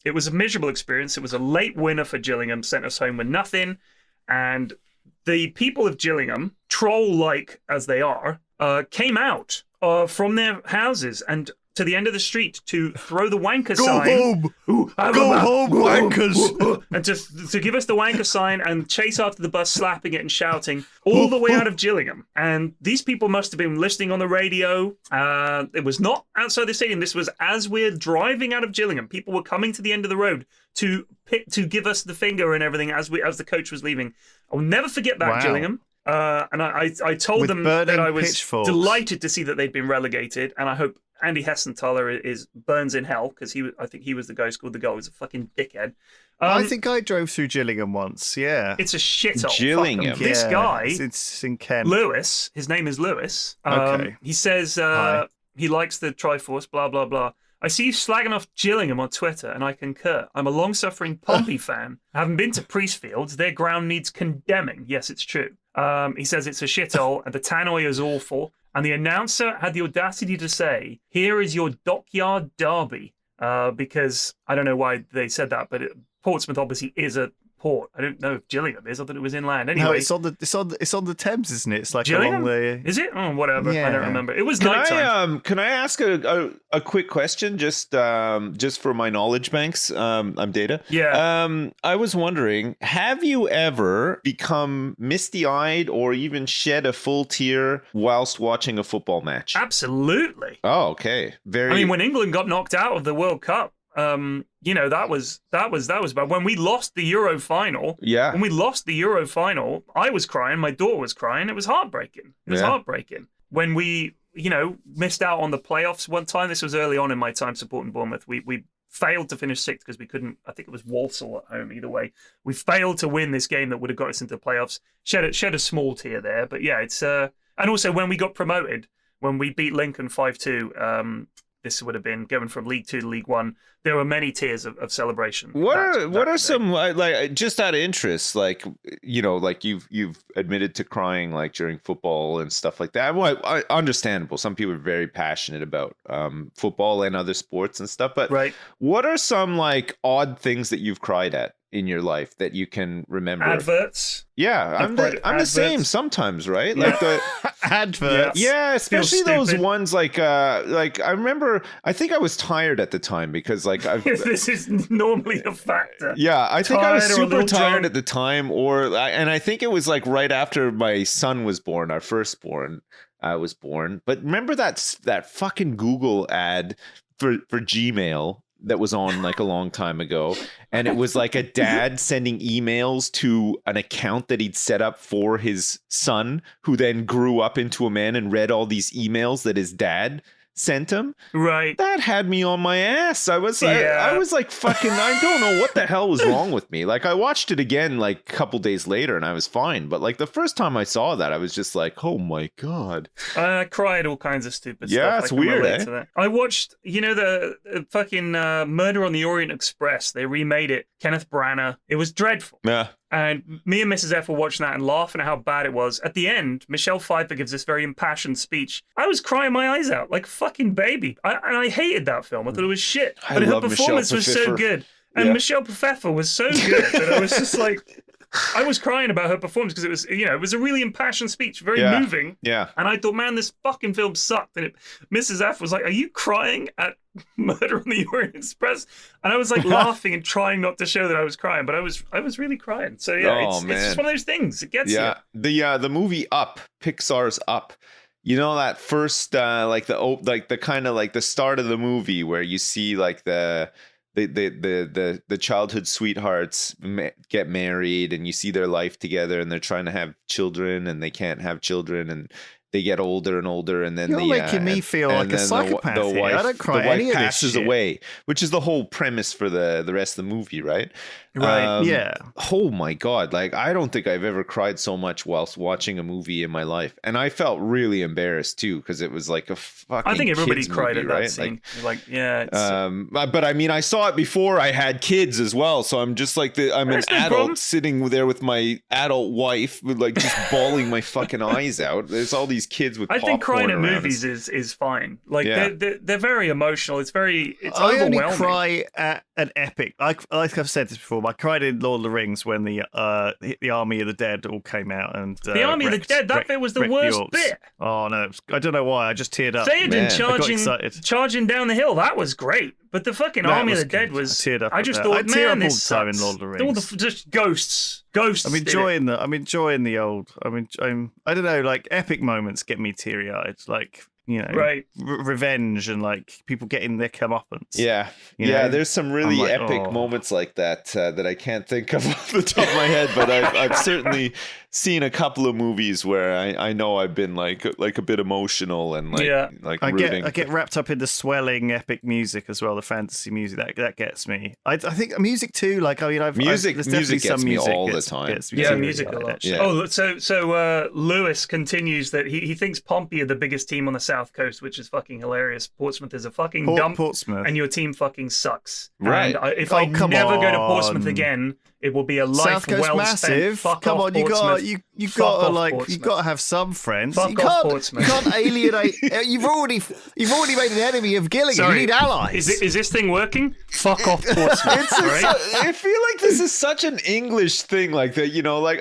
[SPEAKER 3] it was a miserable experience. It was a late winner for Gillingham, sent us home with nothing, and the people of Gillingham, troll-like as they are, came out from their houses and to the end of the street to throw the wanker sign.
[SPEAKER 1] Go home, wankers!
[SPEAKER 3] And to give us the wanker sign and chase after the bus, slapping it and shouting all the way out of Gillingham. And these people must have been listening on the radio. It was not outside the stadium. This was as we're driving out of Gillingham. People were coming to the end of the road to give us the finger and everything as the coach was leaving. I'll never forget that, Gillingham. And I told them that I was delighted to see that they'd been relegated, and I hope Andy Hessenthaler burns in hell because I think he was the guy who scored the goal. He was a fucking dickhead.
[SPEAKER 1] I think I drove through Gillingham once. Yeah,
[SPEAKER 3] it's a shithole.
[SPEAKER 2] Gillingham.
[SPEAKER 3] This guy,
[SPEAKER 1] it's in Kent.
[SPEAKER 3] Lewis. His name is Lewis.
[SPEAKER 1] Okay.
[SPEAKER 3] He says he likes the Triforce. Blah blah blah. I see you slagging off Gillingham on Twitter, and I concur. I'm a long-suffering Pompey fan. I haven't been to Priestfields. Their ground needs condemning. Yes, it's true. He says it's a shithole, and the tannoy is awful. And the announcer had the audacity to say, "Here is your dockyard derby," because I don't know why they said that, but Portsmouth obviously is a port. I don't know if Gillingham is. I thought it was inland. Anyway,
[SPEAKER 1] no, it's on the Thames, isn't it? It's like
[SPEAKER 3] Gillingham?
[SPEAKER 1] along the.
[SPEAKER 3] Is it? Oh, whatever.
[SPEAKER 1] Yeah.
[SPEAKER 3] I don't remember. It was nighttime.
[SPEAKER 2] Can I ask a quick question, just for my knowledge banks? I'm Data.
[SPEAKER 3] Yeah.
[SPEAKER 2] I was wondering, have you ever become misty-eyed or even shed a full tear whilst watching a football match?
[SPEAKER 3] Absolutely.
[SPEAKER 2] Oh, okay.
[SPEAKER 3] I mean, when England got knocked out of the World Cup. That was bad. When we lost the Euro final,
[SPEAKER 2] when
[SPEAKER 3] we lost the Euro final, I was crying, my daughter was crying. It was heartbreaking. Heartbreaking. When we, missed out on the playoffs one time, this was early on in my time supporting Bournemouth. We failed to finish sixth because we couldn't. I think it was Walsall at home. Either way, we failed to win this game that would have got us into the playoffs. Shed a small tear there, but yeah, it's and also when we got promoted, when we beat Lincoln 5-2. This would have been going from League 2 to League 1. There were many tiers of celebration.
[SPEAKER 2] What are some like just out of interest, like you've admitted to crying like during football and stuff like that. Well, understandable. Some people are very passionate about football and other sports and stuff. But what are some like odd things that you've cried at in your life that you can remember?
[SPEAKER 3] Adverts.
[SPEAKER 2] Yeah, I'm the same sometimes, right? Like the
[SPEAKER 1] adverts.
[SPEAKER 2] Yeah, especially those ones like I remember. I think I was tired at the time because like
[SPEAKER 3] this is normally a factor.
[SPEAKER 2] Yeah, I think I was super tired at the time, and I think it was like right after my son was born, our firstborn. Was born. But remember that fucking Google ad for Gmail that was on like a long time ago, and it was like a dad sending emails to an account that he'd set up for his son, who then grew up into a man and read all these emails that his dad sent him.
[SPEAKER 3] Right.
[SPEAKER 2] That had me on my ass. I was like fucking, I don't know what the hell was wrong with me. Like I watched it again like a couple days later and I was fine. But like the first time I saw that, I was just like, oh my God.
[SPEAKER 3] I cried all kinds of stupid stuff.
[SPEAKER 2] Yeah, it's weird, eh?
[SPEAKER 3] To that. I watched, the fucking Murder on the Orient Express. They remade it. Kenneth Branagh. It was dreadful.
[SPEAKER 2] Yeah.
[SPEAKER 3] And me and Mrs. F were watching that and laughing at how bad it was. At the end, Michelle Pfeiffer gives this very impassioned speech. I was crying my eyes out like a fucking baby. And I hated that film. I thought it was shit. But her performance was so good. And Michelle Pfeiffer was so good that I was just like... I was crying about her performance because it was, it was a really impassioned speech, very moving.
[SPEAKER 2] Yeah.
[SPEAKER 3] And I thought, man, this fucking film sucked. And Mrs. F was like, are you crying at Murder on the Orient Express? And I was like laughing and trying not to show that I was crying, but I was really crying. So yeah, it's just one of those things. It gets you.
[SPEAKER 2] The movie Up, Pixar's Up. You know that first the kind of like the start of the movie where you see like the childhood sweethearts get married and you see their life together and they're trying to have children and they can't have children and they get older and older and then
[SPEAKER 1] you're making me feel like a psychopath.
[SPEAKER 2] The wife,
[SPEAKER 1] I don't cry.
[SPEAKER 2] The wife passes away, which is the whole premise for the rest of the movie, right?
[SPEAKER 1] Right. Yeah.
[SPEAKER 2] Oh my God! Like I don't think I've ever cried so much whilst watching a movie in my life, and I felt really embarrassed too because it was like a fucking.
[SPEAKER 3] I think everybody cried
[SPEAKER 2] movie,
[SPEAKER 3] at that
[SPEAKER 2] right?
[SPEAKER 3] scene. It's...
[SPEAKER 2] But I mean, I saw it before I had kids as well, so I'm just like I'm an adult sitting there with my adult wife, with like just bawling my fucking eyes out. There's all these kids with.
[SPEAKER 3] I think crying at movies is fine. Like they're very emotional. It's overwhelming.
[SPEAKER 1] I only cry at an epic. Like I've said this before. I cried in Lord of the Rings when the Army of the Dead all came out, and
[SPEAKER 3] the Army of the Dead. That bit was the worst bit.
[SPEAKER 1] Oh no, I don't know why. I just teared up.
[SPEAKER 3] Theoden charging down the hill. That was great. But the fucking Army of the Dead was.
[SPEAKER 1] I
[SPEAKER 3] just thought, man, this
[SPEAKER 1] sucks. In Lord of the Rings.
[SPEAKER 3] All the just ghosts.
[SPEAKER 1] I'm enjoying the old. I don't know. Like epic moments get me teary eyed. Like. Revenge and like people getting their comeuppance.
[SPEAKER 2] Yeah, there's some really epic moments like that that I can't think of off the top of my head, but I've certainly seen a couple of movies where I know I've been like a bit emotional and like rooting.
[SPEAKER 1] I get wrapped up in the swelling epic music as well, the fantasy music that gets me. I think music too. Like
[SPEAKER 2] music gets me all the time.
[SPEAKER 3] Music a lot. Yeah. Oh, so Lewis continues that he thinks Pompey are the biggest team on the South Coast, which is fucking hilarious. Portsmouth is a fucking dump, and your team fucking sucks.
[SPEAKER 2] Right.
[SPEAKER 3] And if I never go to Portsmouth again, it will be a life
[SPEAKER 1] South Coast
[SPEAKER 3] well
[SPEAKER 1] massive.
[SPEAKER 3] spent.
[SPEAKER 1] Come on, you got to have some friends. You can't alienate. You've already made an enemy of Gillingham.
[SPEAKER 3] Sorry,
[SPEAKER 1] you need allies.
[SPEAKER 3] Is this thing working? Fuck off, Portsmouth.
[SPEAKER 2] I feel like this is such an English thing, like that. You know, like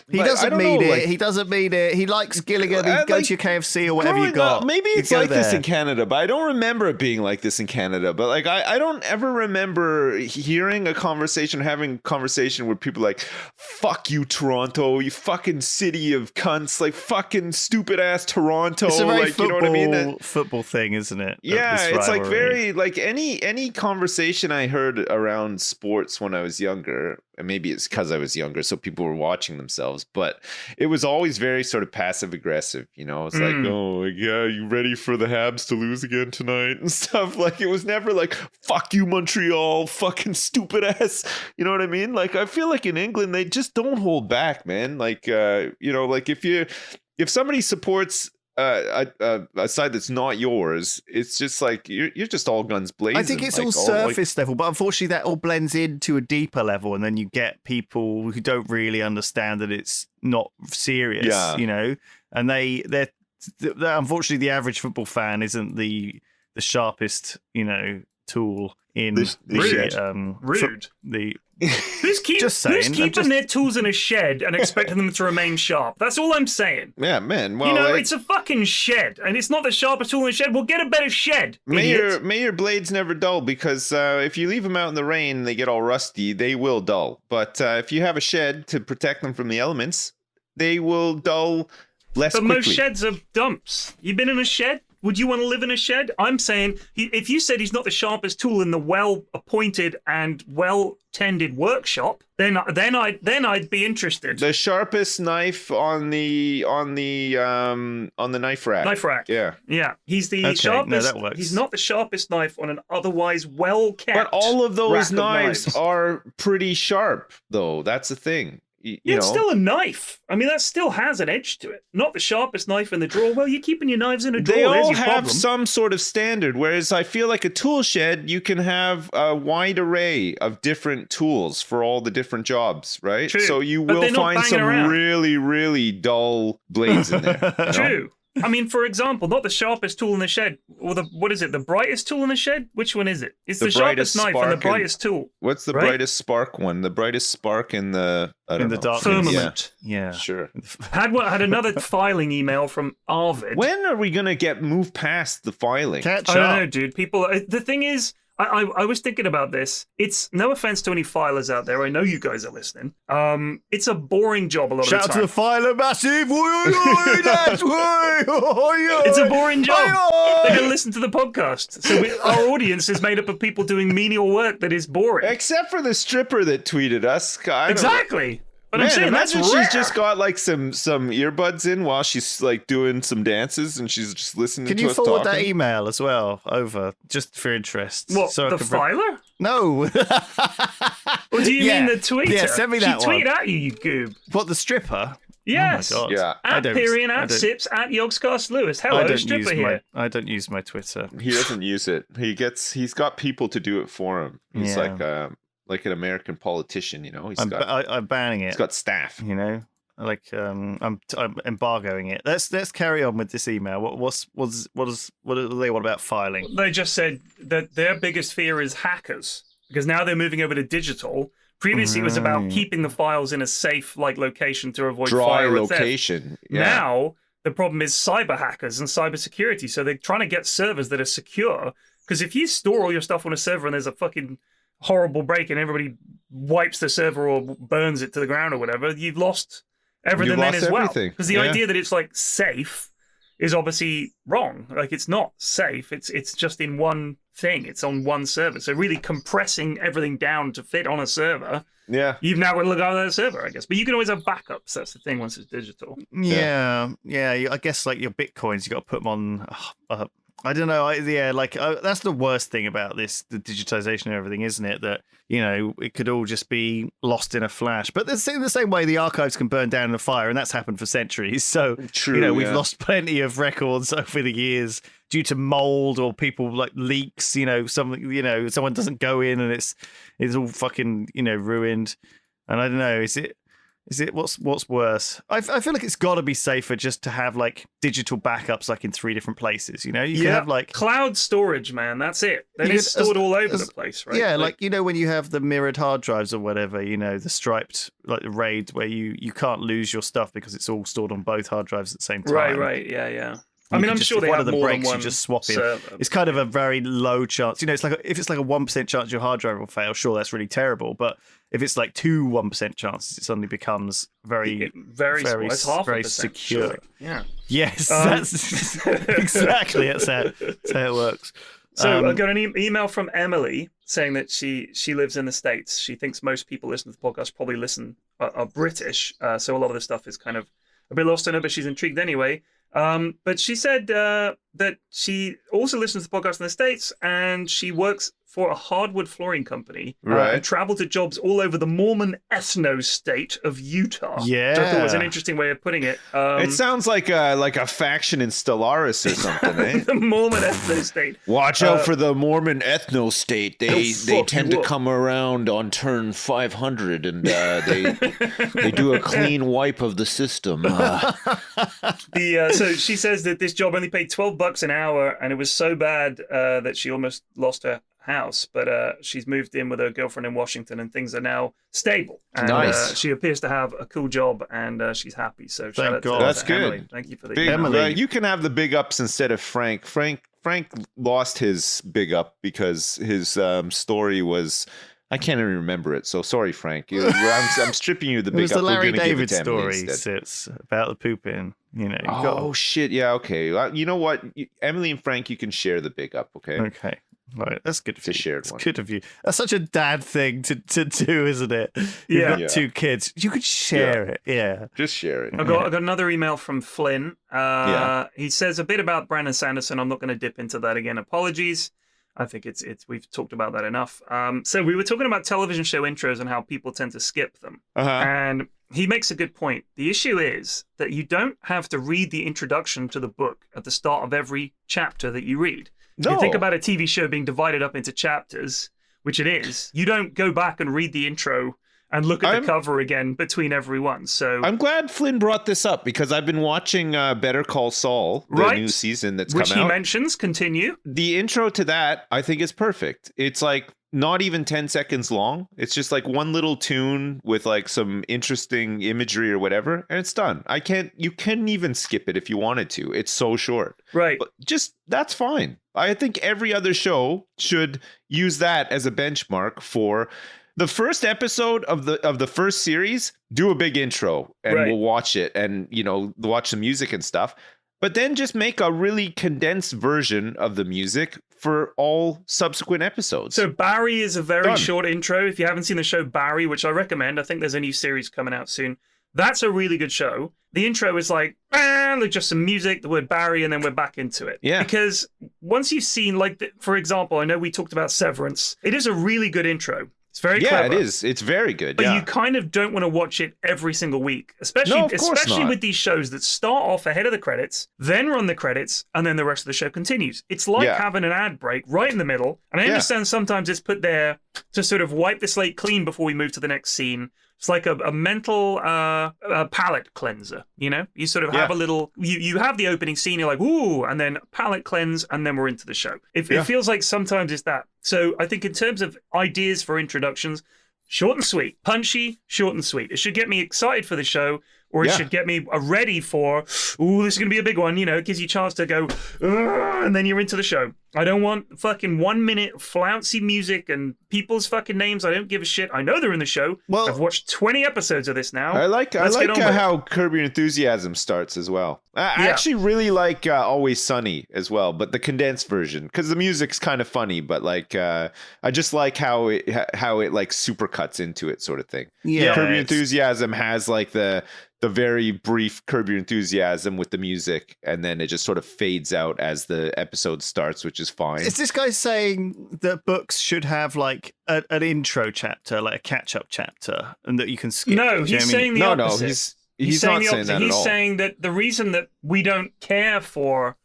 [SPEAKER 1] he doesn't mean it. He doesn't mean it. He likes Gillingham. He go to your KFC or whatever you got.
[SPEAKER 2] Maybe it's like this in Canada, but I don't remember it being like this in Canada. But like I don't ever remember hearing having a conversation where people like, fuck you, Toronto, you fucking city of cunts, like fucking stupid ass Toronto.
[SPEAKER 1] It's a very
[SPEAKER 2] like, you know what I mean?
[SPEAKER 1] Football thing, isn't it?
[SPEAKER 2] Yeah, it's like very like any conversation I heard around sports when I was younger, and maybe it's because I was younger, so people were watching themselves, but it was always very sort of passive aggressive, you know? It's like, oh yeah, you ready for the Habs to lose again tonight and stuff. Like it was never like, fuck you, Montreal, fucking stupid ass. You know what I mean? Like I feel like in England they just don't hold back, man. Like you know, like if somebody supports a side that's not yours, it's just like you're just all guns blazing.
[SPEAKER 1] I think it's all surface level, but unfortunately that all blends into a deeper level, and then you get people who don't really understand that it's not serious. Yeah. You know, and they're unfortunately the average football fan isn't the sharpest, you know, tool in
[SPEAKER 3] rude. Who's keeping their tools in a shed and expecting them to remain sharp? That's all I'm saying.
[SPEAKER 2] Yeah, man. Well,
[SPEAKER 3] you know, it's a fucking shed, and it's not the sharpest tool in the shed. We'll get a better shed.
[SPEAKER 2] May your blades never dull, because if you leave them out in the rain and they get all rusty, they will dull. But if you have a shed to protect them from the elements, they will dull less quickly.
[SPEAKER 3] But most sheds are dumps. You been in a shed? Would you want to live in a shed? I'm saying, if you said he's not the sharpest tool in the well-appointed and well-tended workshop, then I'd be interested.
[SPEAKER 2] The sharpest knife on the knife rack.
[SPEAKER 3] Knife rack.
[SPEAKER 2] Yeah.
[SPEAKER 3] He's the sharpest. No, that works. He's not the sharpest knife on an otherwise well-kept.
[SPEAKER 2] But all of those knives are pretty sharp, though. That's the thing.
[SPEAKER 3] It's still a knife. I mean, that still has an edge to it. Not the sharpest knife in the drawer. Well, you're keeping your knives in a drawer.
[SPEAKER 2] They all have some sort of standard, whereas I feel like a tool shed, you can have a wide array of different tools for all the different jobs, right?
[SPEAKER 3] True.
[SPEAKER 2] So you will find some really, really dull blades in there.
[SPEAKER 3] True. I mean, for example, not the sharpest tool in the shed, or what is it, the brightest tool in the shed? Which one is it? It's the sharpest knife and the brightest tool.
[SPEAKER 2] What's the brightest spark one? The brightest spark in the
[SPEAKER 1] dark
[SPEAKER 3] firmament.
[SPEAKER 1] Yeah.
[SPEAKER 2] Sure.
[SPEAKER 3] Had another filing email from Arvid.
[SPEAKER 2] When are we going to move past the filing?
[SPEAKER 3] Catch up. I don't know, dude. People, the thing is, I was thinking about this. It's no offense to any filers out there. I know you guys are listening. It's a boring job a lot of the time.
[SPEAKER 1] Shout out to the filer massive.
[SPEAKER 3] It's a boring job. They're going to listen to the podcast. So our audience is made up of people doing menial work that is boring.
[SPEAKER 2] Except for the stripper that tweeted us.
[SPEAKER 3] Exactly. But
[SPEAKER 2] Man,
[SPEAKER 3] I'm saying
[SPEAKER 2] imagine
[SPEAKER 3] that's rare.
[SPEAKER 2] She's just got like some earbuds in while she's like doing some dances, and she's just listening to us talking.
[SPEAKER 1] Can you forward that email as well over, just for interest?
[SPEAKER 3] What, so the filer?
[SPEAKER 1] No.
[SPEAKER 3] Or do you mean the tweeter?
[SPEAKER 1] Yeah, send me that one.
[SPEAKER 3] She tweeted at you goob.
[SPEAKER 1] What, the stripper?
[SPEAKER 3] Yes.
[SPEAKER 2] Oh my God.
[SPEAKER 3] Yeah. At Pyrion, at Sips, at Yogscast Lewis. Hello, stripper here.
[SPEAKER 1] I don't use my Twitter.
[SPEAKER 2] He doesn't use it. He's got people to do it for him. He's like an American politician, you know.
[SPEAKER 1] I'm banning it.
[SPEAKER 2] He's got staff,
[SPEAKER 1] you know. Like I'm embargoing it. Let's carry on with this email. What do they want about filing?
[SPEAKER 3] They just said that their biggest fear is hackers, because now they're moving over to digital. Previously, it was about keeping the files in a safe location to avoid fire or
[SPEAKER 2] location.
[SPEAKER 3] Theft. Yeah. Now the problem is cyber hackers and cybersecurity. So they're trying to get servers that are secure. Because if you store all your stuff on a server and there's a fucking horrible break and everybody wipes the server or burns it to the ground or whatever, you've lost everything then as well. Because the idea that it's safe is obviously wrong. Like, it's not safe. It's just in one thing. It's on one server. So really compressing everything down to fit on a server.
[SPEAKER 2] Yeah.
[SPEAKER 3] You've now got to look after that server, I guess. But you can always have backups. That's the thing once it's digital.
[SPEAKER 1] Yeah. I guess like your Bitcoins, you got to put them on. I don't know. That's the worst thing about the digitization of everything, isn't it? That, it could all just be lost in a flash. But in the same way, the archives can burn down in a fire, and that's happened for centuries. So,
[SPEAKER 2] true,
[SPEAKER 1] we've lost plenty of records over the years due to mold or people like leaks. Something. Someone doesn't go in and it's all fucking ruined. And I don't know. Is it what's worse? I feel like it's got to be safer just to have like digital backups like in 3 different places. You can have like
[SPEAKER 3] cloud storage, man. That's it. Then it's stored all over the place, right?
[SPEAKER 1] Yeah, like when you have the mirrored hard drives or whatever, the striped like the RAID where you can't lose your stuff because it's all stored on both hard drives at the same time.
[SPEAKER 3] Right. Yeah. I mean, I'm sure they have more than one.
[SPEAKER 1] You just swap it.
[SPEAKER 3] Server.
[SPEAKER 1] It's kind of a very low chance. It's like if it's like a 1% chance your hard drive will fail, sure, that's really terrible. But if it's like 1% chances, it suddenly becomes very secure.
[SPEAKER 3] Surely. Yeah.
[SPEAKER 1] Yes, that's exactly that's how it works.
[SPEAKER 3] So I got an email from Emily saying that she lives in the States. She thinks most people listen to the podcast probably are British. So a lot of the stuff is kind of a bit lost on her, but she's intrigued anyway. But she said that she also listens to the podcast in the States, and she works for a hardwood flooring company and traveled to jobs all over the Mormon ethno state of Utah.
[SPEAKER 1] Yeah.
[SPEAKER 3] Which I thought was an interesting way of putting it.
[SPEAKER 2] It sounds like a faction in Stellaris or something, eh?
[SPEAKER 3] The Mormon ethno state.
[SPEAKER 2] Watch out for the Mormon ethno state. They tend to come around on turn 500 and they do a clean wipe of the system.
[SPEAKER 3] So she says that this job only paid $12 an hour, and it was so bad that she almost lost her house, but she's moved in with her girlfriend in Washington, and things are now stable. And,
[SPEAKER 2] nice.
[SPEAKER 3] She appears to have a cool job, and she's happy. So
[SPEAKER 1] thank God.
[SPEAKER 2] That's good.
[SPEAKER 3] Emily. Thank you for the
[SPEAKER 2] big,
[SPEAKER 3] Emily.
[SPEAKER 2] you can have the big ups instead of Frank. Frank lost his big up because his story was. I can't even remember it, so sorry, Frank. I'm stripping you the big up.
[SPEAKER 1] It was the Larry David story, Sips, about the pooping.
[SPEAKER 2] Shit, yeah, okay. You know what? Emily and Frank, you can share the big up, okay?
[SPEAKER 1] Okay. Right, that's good of you.
[SPEAKER 2] Shared one.
[SPEAKER 1] Good of you. That's such a dad thing to do, isn't it? You've got 2 kids. You could share it. Yeah.
[SPEAKER 2] Just share it.
[SPEAKER 3] I got another email from Flynn. He says a bit about Brandon Sanderson. I'm not going to dip into that again. Apologies. I think it's we've talked about that enough. So we were talking about television show intros and how people tend to skip them. And he makes a good point. The issue is that you don't have to read the introduction to the book at the start of every chapter that you read. No. You think about a TV show being divided up into chapters, which it is. You don't go back and read the intro and look at the cover again between every one. So
[SPEAKER 2] I'm glad Flynn brought this up because I've been watching Better Call Saul, the new season that's come out.
[SPEAKER 3] Which he mentions. Continue.
[SPEAKER 2] The intro to that, I think, is perfect. It's like not even 10 seconds long. It's just like one little tune with like some interesting imagery or whatever, and it's done. You can even skip it if you wanted to. It's so short.
[SPEAKER 3] Right.
[SPEAKER 2] But that's fine. I think every other show should use that as a benchmark for the first episode of the first series. Do a big intro and we'll watch it and watch the music and stuff. But then just make a really condensed version of the music for all subsequent episodes.
[SPEAKER 3] So Barry is a very short intro. If you haven't seen the show Barry, which I recommend, I think there's a new series coming out soon. That's a really good show. The intro is like just some music, the word Barry, and then we're back into it.
[SPEAKER 2] Yeah.
[SPEAKER 3] Because once you've seen, for example, I know we talked about Severance. It is a really good intro. It's very clever.
[SPEAKER 2] Yeah, it is. It's very good.
[SPEAKER 3] But you kind of don't want to watch it every single week, especially with these shows that start off ahead of the credits, then run the credits, and then the rest of the show continues. It's like having an ad break right in the middle. And I understand sometimes it's put there to sort of wipe the slate clean before we move to the next scene. It's like a mental palate cleanser, You sort of have a little... You have the opening scene, you're like, ooh, and then palate cleanse, and then we're into the show. It feels like sometimes it's that. So I think in terms of ideas for introductions, short and sweet. Punchy, short and sweet. It should get me excited for the show, or it should get me ready for, ooh, this is going to be a big one. You know, it gives you a chance to go, and then you're into the show. I don't want fucking 1 minute flouncy music and people's fucking names. I don't give a shit. I know they're in the show. Well, I've watched 20 episodes of this now.
[SPEAKER 2] I like how Curb Your Enthusiasm starts as well. I actually really like Always Sunny as well, but the condensed version, because the music's kind of funny, but like I just like how it like super cuts into it, sort of thing. Yeah, Curb Your Enthusiasm has like the very brief Curb Your Enthusiasm with the music, and then it just sort of fades out as the episode starts, which is fine.
[SPEAKER 1] Is this guy saying that books should have like an intro chapter, like a catch-up chapter, and that you can skip?
[SPEAKER 3] No, he's saying the opposite.
[SPEAKER 2] No, he's not saying that at all.
[SPEAKER 3] He's saying that the reason that we don't care for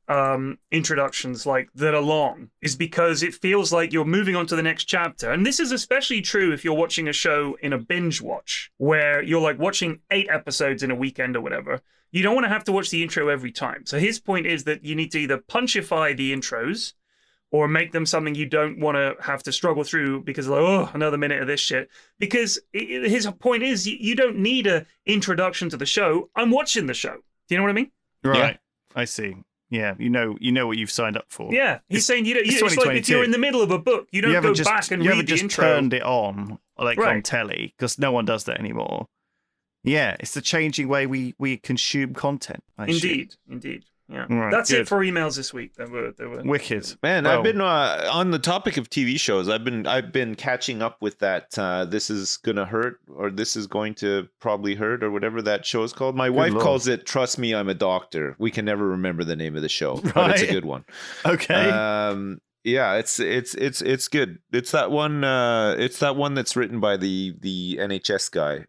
[SPEAKER 3] introductions like that are long is because it feels like you're moving on to the next chapter. And this is especially true if you're watching a show in a binge watch, where you're like watching 8 episodes in a weekend or whatever. You don't want to have to watch the intro every time. So his point is that you need to either punchify the intros or make them something you don't want to have to struggle through because, like, oh, another minute of this shit. Because his point is you don't need an introduction to the show. I'm watching the show. Do you know what I mean?
[SPEAKER 1] Right. Yeah. I see. Yeah, you know what you've signed up for.
[SPEAKER 3] Yeah, he's saying it's like if you're in the middle of a book, you don't go back and read the intro. You haven't just
[SPEAKER 1] turned it on, like on telly, because no one does that anymore. Yeah, it's the changing way we consume content.
[SPEAKER 3] Indeed. Yeah, right, that's good. It for emails this week. They were
[SPEAKER 1] wicked.
[SPEAKER 2] Man, I've been on the topic of TV shows. I've been catching up with that. This is gonna hurt, or this is going to probably hurt, or whatever that show is called. My wife calls it "Trust Me, I'm a Doctor." We can never remember the name of the show, but it's a good one.
[SPEAKER 1] Okay.
[SPEAKER 2] Yeah, it's good. It's that one. It's that one that's written by the NHS guy.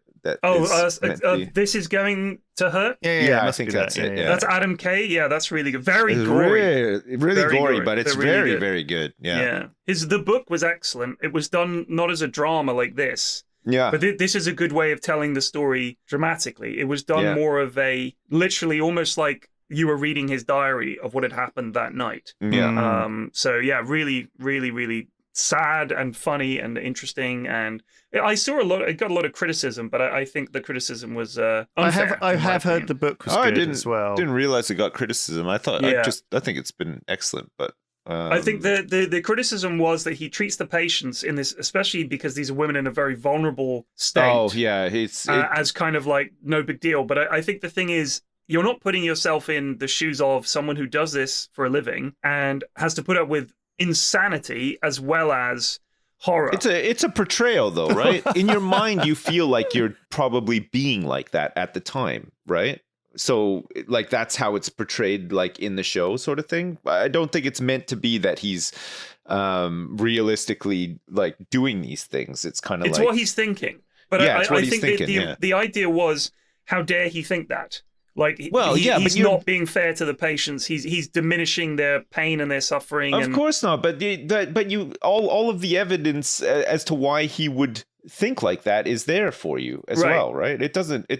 [SPEAKER 3] This is going to hurt.
[SPEAKER 2] Yeah, I think that's it. Yeah.
[SPEAKER 3] That's Adam Kay. Yeah, that's really good. Very gory,
[SPEAKER 2] really very gory, but it's really very good. Yeah.
[SPEAKER 3] The book was excellent. It was done not as a drama like this.
[SPEAKER 2] Yeah,
[SPEAKER 3] but this is a good way of telling the story dramatically. It was done more of a literally almost like you were reading his diary of what had happened that night.
[SPEAKER 2] Yeah.
[SPEAKER 3] So yeah, really, really, really sad and funny and interesting, and I saw it got a lot of criticism, but I think the criticism was unfair.
[SPEAKER 1] I have heard the book was good as well.
[SPEAKER 2] I didn't realize it got criticism. I thought I think it's been excellent, but
[SPEAKER 3] I think the criticism was that he treats the patients in this, especially because these are women in a very vulnerable state.
[SPEAKER 2] Oh yeah,
[SPEAKER 3] as kind of like no big deal. But I think the thing is, you're not putting yourself in the shoes of someone who does this for a living and has to put up with insanity as well as horror.
[SPEAKER 2] It's a portrayal though, right? In your mind you feel like you're probably being like that at the time, right? So like that's how it's portrayed, like in the show sort of thing. I don't think it's meant to be that he's realistically like doing these things. It's kind of
[SPEAKER 3] it's what he's thinking. But I think the idea was, how dare he think that? Like, he's not being fair to the patients. He's diminishing their pain and their suffering.
[SPEAKER 2] Of course not. But you all of the evidence as to why he would think like that is there for you as well, right?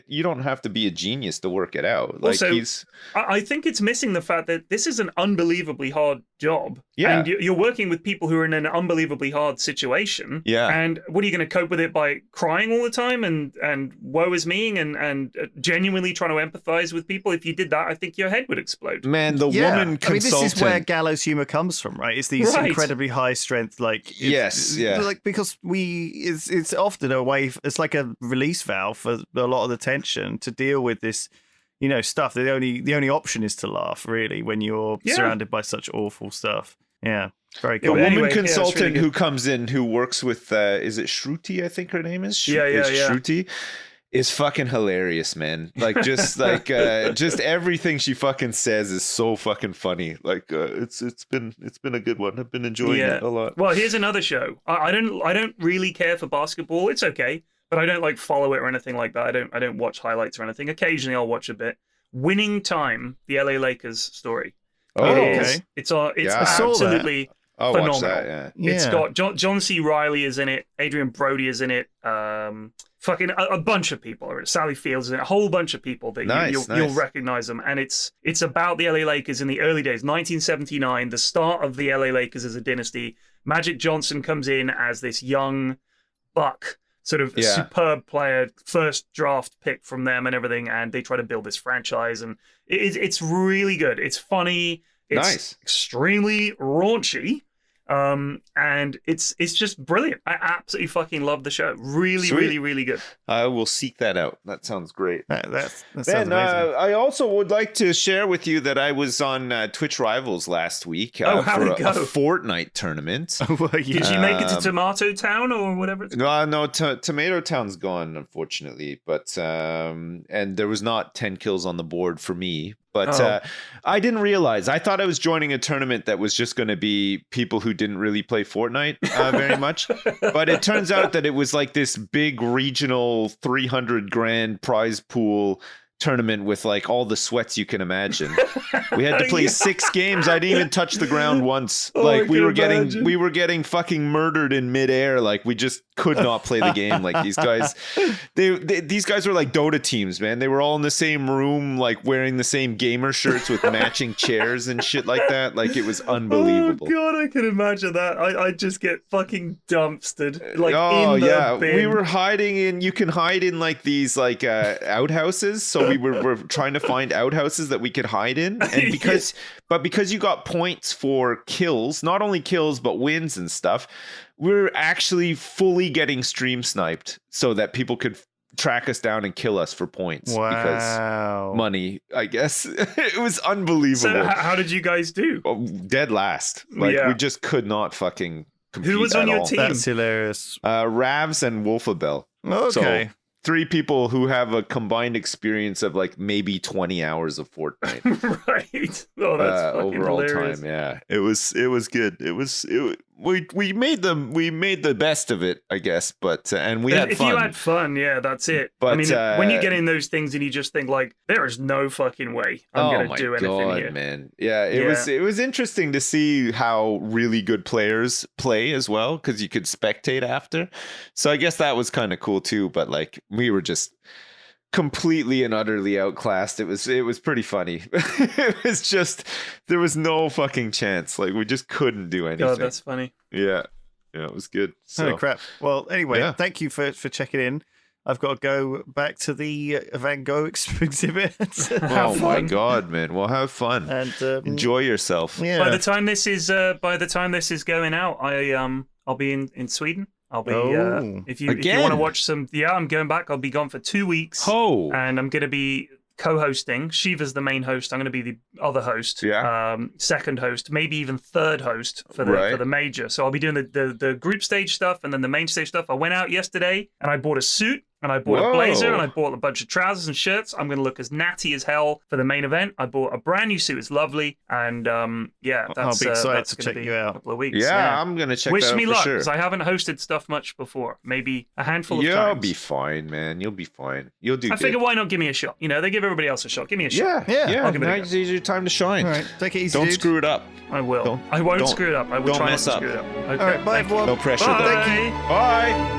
[SPEAKER 2] You don't have to be a genius to work it out. Like
[SPEAKER 3] also, I think it's missing the fact that this is an unbelievably hard job.
[SPEAKER 2] Yeah.
[SPEAKER 3] And you're working with people who are in an unbelievably hard situation.
[SPEAKER 2] Yeah.
[SPEAKER 3] And what are you going to cope with it by crying all the time and woe is me and genuinely trying to empathize with people? If you did that, I think your head would explode.
[SPEAKER 2] Man, the woman consultant. I mean,
[SPEAKER 1] this is where gallows humor comes from, right? It's these incredibly high strength, like like because it's often a way. It's like a release valve for a lot of the tension to deal with this, stuff. The only option is to laugh, really, when you're surrounded by such awful stuff. Yeah, very cool.
[SPEAKER 2] A woman consultant who comes in who works with is it Shruti? I think her name is. Shruti. Is fucking hilarious, man. Like just just everything she fucking says is so fucking funny. Like it's been a good one. I've been enjoying it a lot.
[SPEAKER 3] Well, here's another show. I don't really care for basketball. It's okay, but I don't like follow it or anything like that. I don't watch highlights or anything. Occasionally I'll watch a bit. Winning Time, the LA Lakers story.
[SPEAKER 2] Oh, okay.
[SPEAKER 3] It's absolutely
[SPEAKER 2] I'll
[SPEAKER 3] phenomenal.
[SPEAKER 2] Watch that,
[SPEAKER 3] It's got John C. Reilly is in it. Adrian Brody is in it. Fucking a bunch of people are in it. Sally Fields is in it. A whole bunch of people that you'll recognize them. And it's about the LA Lakers in the early days, 1979, the start of the LA Lakers as a dynasty. Magic Johnson comes in as this young buck sort of superb player, first draft pick from them and everything, and they try to build this franchise, and it's really good. It's funny. It's extremely raunchy. And it's just brilliant. I absolutely fucking love the show. Really, really good.
[SPEAKER 2] I will seek that out. That sounds great.
[SPEAKER 1] That sounds amazing.
[SPEAKER 2] I also would like to share with you that I was on Twitch Rivals last week for a Fortnite tournament.
[SPEAKER 3] Did you make it to Tomato Town or whatever it's called?
[SPEAKER 2] No, Tomato Town's gone, unfortunately. But and there was not 10 kills on the board for me. But I didn't realize. I thought I was joining a tournament that was just going to be people who didn't really play Fortnite very much. But it turns out that it was like this big regional 300 grand prize pool tournament with like all the sweats you can imagine. We had to play 6 games. I didn't even touch the ground once. Like we were getting fucking murdered in midair. Like we just could not play the game. Like these guys, these guys were like Dota teams, man. They were all in the same room, like wearing the same gamer shirts with matching chairs and shit like that. Like it was unbelievable.
[SPEAKER 3] Oh god, I can imagine that. I just get fucking dumpstered. Like in the bin.
[SPEAKER 2] We were hiding in. You can hide in like these like outhouses. So we were trying to find outhouses that we could hide in, and because you got points for kills, not only kills but wins and stuff, we're actually fully getting stream sniped so that people could track us down and kill us for points.
[SPEAKER 1] Wow.
[SPEAKER 2] Because money, I guess. It was unbelievable.
[SPEAKER 3] So how did you guys do?
[SPEAKER 2] Dead last. Like we just could not fucking compete.
[SPEAKER 3] Who was on your team?
[SPEAKER 1] That's hilarious.
[SPEAKER 2] Ravs and Wolfabell.
[SPEAKER 1] Okay.
[SPEAKER 2] So, 3 people who have a combined experience of like maybe 20 hours of Fortnite.
[SPEAKER 3] Right. Oh, that's fucking
[SPEAKER 2] overall
[SPEAKER 3] hilarious.
[SPEAKER 2] time. Yeah, it was good. We made the best of it, I guess. But and we had fun.
[SPEAKER 3] If you had fun, yeah, that's it.
[SPEAKER 2] But
[SPEAKER 3] I mean, when you get in those things and you just think like, there is no fucking way I'm gonna do anything here,
[SPEAKER 2] man. Yeah, it was interesting to see how really good players play as well, because you could spectate after. So I guess that was kind of cool too. But like, we were just completely and utterly outclassed. It was pretty funny. It was just, there was no fucking chance. Like we just couldn't do anything.
[SPEAKER 3] God, that's funny.
[SPEAKER 2] Yeah, it was good. So
[SPEAKER 1] Holy crap. Well, anyway, thank you for checking in. I've got to go back to the Van Gogh exhibit.
[SPEAKER 2] Oh my god, man! Well, have fun and enjoy yourself.
[SPEAKER 1] Yeah.
[SPEAKER 3] By the time this is going out, I'll be in Sweden. I'll be if you want to watch some. Yeah, I'm going back. I'll be gone for 2 weeks. And I'm going to be co-hosting. Shiva's the main host. I'm going to be the other host.
[SPEAKER 2] Yeah.
[SPEAKER 3] Second host, maybe even third host for the major. So I'll be doing the group stage stuff and then the main stage stuff. I went out yesterday and I bought a suit. And I bought a blazer, and I bought a bunch of trousers and shirts. I'm going to look as natty as hell for the main event. I bought a brand new suit. It's lovely. And
[SPEAKER 1] I'll be excited to check you out.
[SPEAKER 3] A couple of weeks.
[SPEAKER 2] Yeah, I'm going to check
[SPEAKER 3] Wish
[SPEAKER 2] that out
[SPEAKER 3] me
[SPEAKER 2] for
[SPEAKER 3] luck,
[SPEAKER 2] sure.
[SPEAKER 3] because I haven't hosted stuff much before. Maybe a handful of times.
[SPEAKER 2] You'll be fine, man. You'll be fine. You'll do good.
[SPEAKER 3] I figure, why not give me a shot? You know, they give everybody else a shot. Give me a shot.
[SPEAKER 2] Yeah.
[SPEAKER 3] I'll give it a go.
[SPEAKER 2] Now's your time to shine.
[SPEAKER 1] All right, take it easy,
[SPEAKER 2] Don't
[SPEAKER 1] dude.
[SPEAKER 2] screw it up.
[SPEAKER 3] I will. I won't screw it up. I will try not to screw it up. Okay,
[SPEAKER 1] all right, bye, everyone.
[SPEAKER 2] No pressure,
[SPEAKER 3] Bye.
[SPEAKER 2] though. Bye.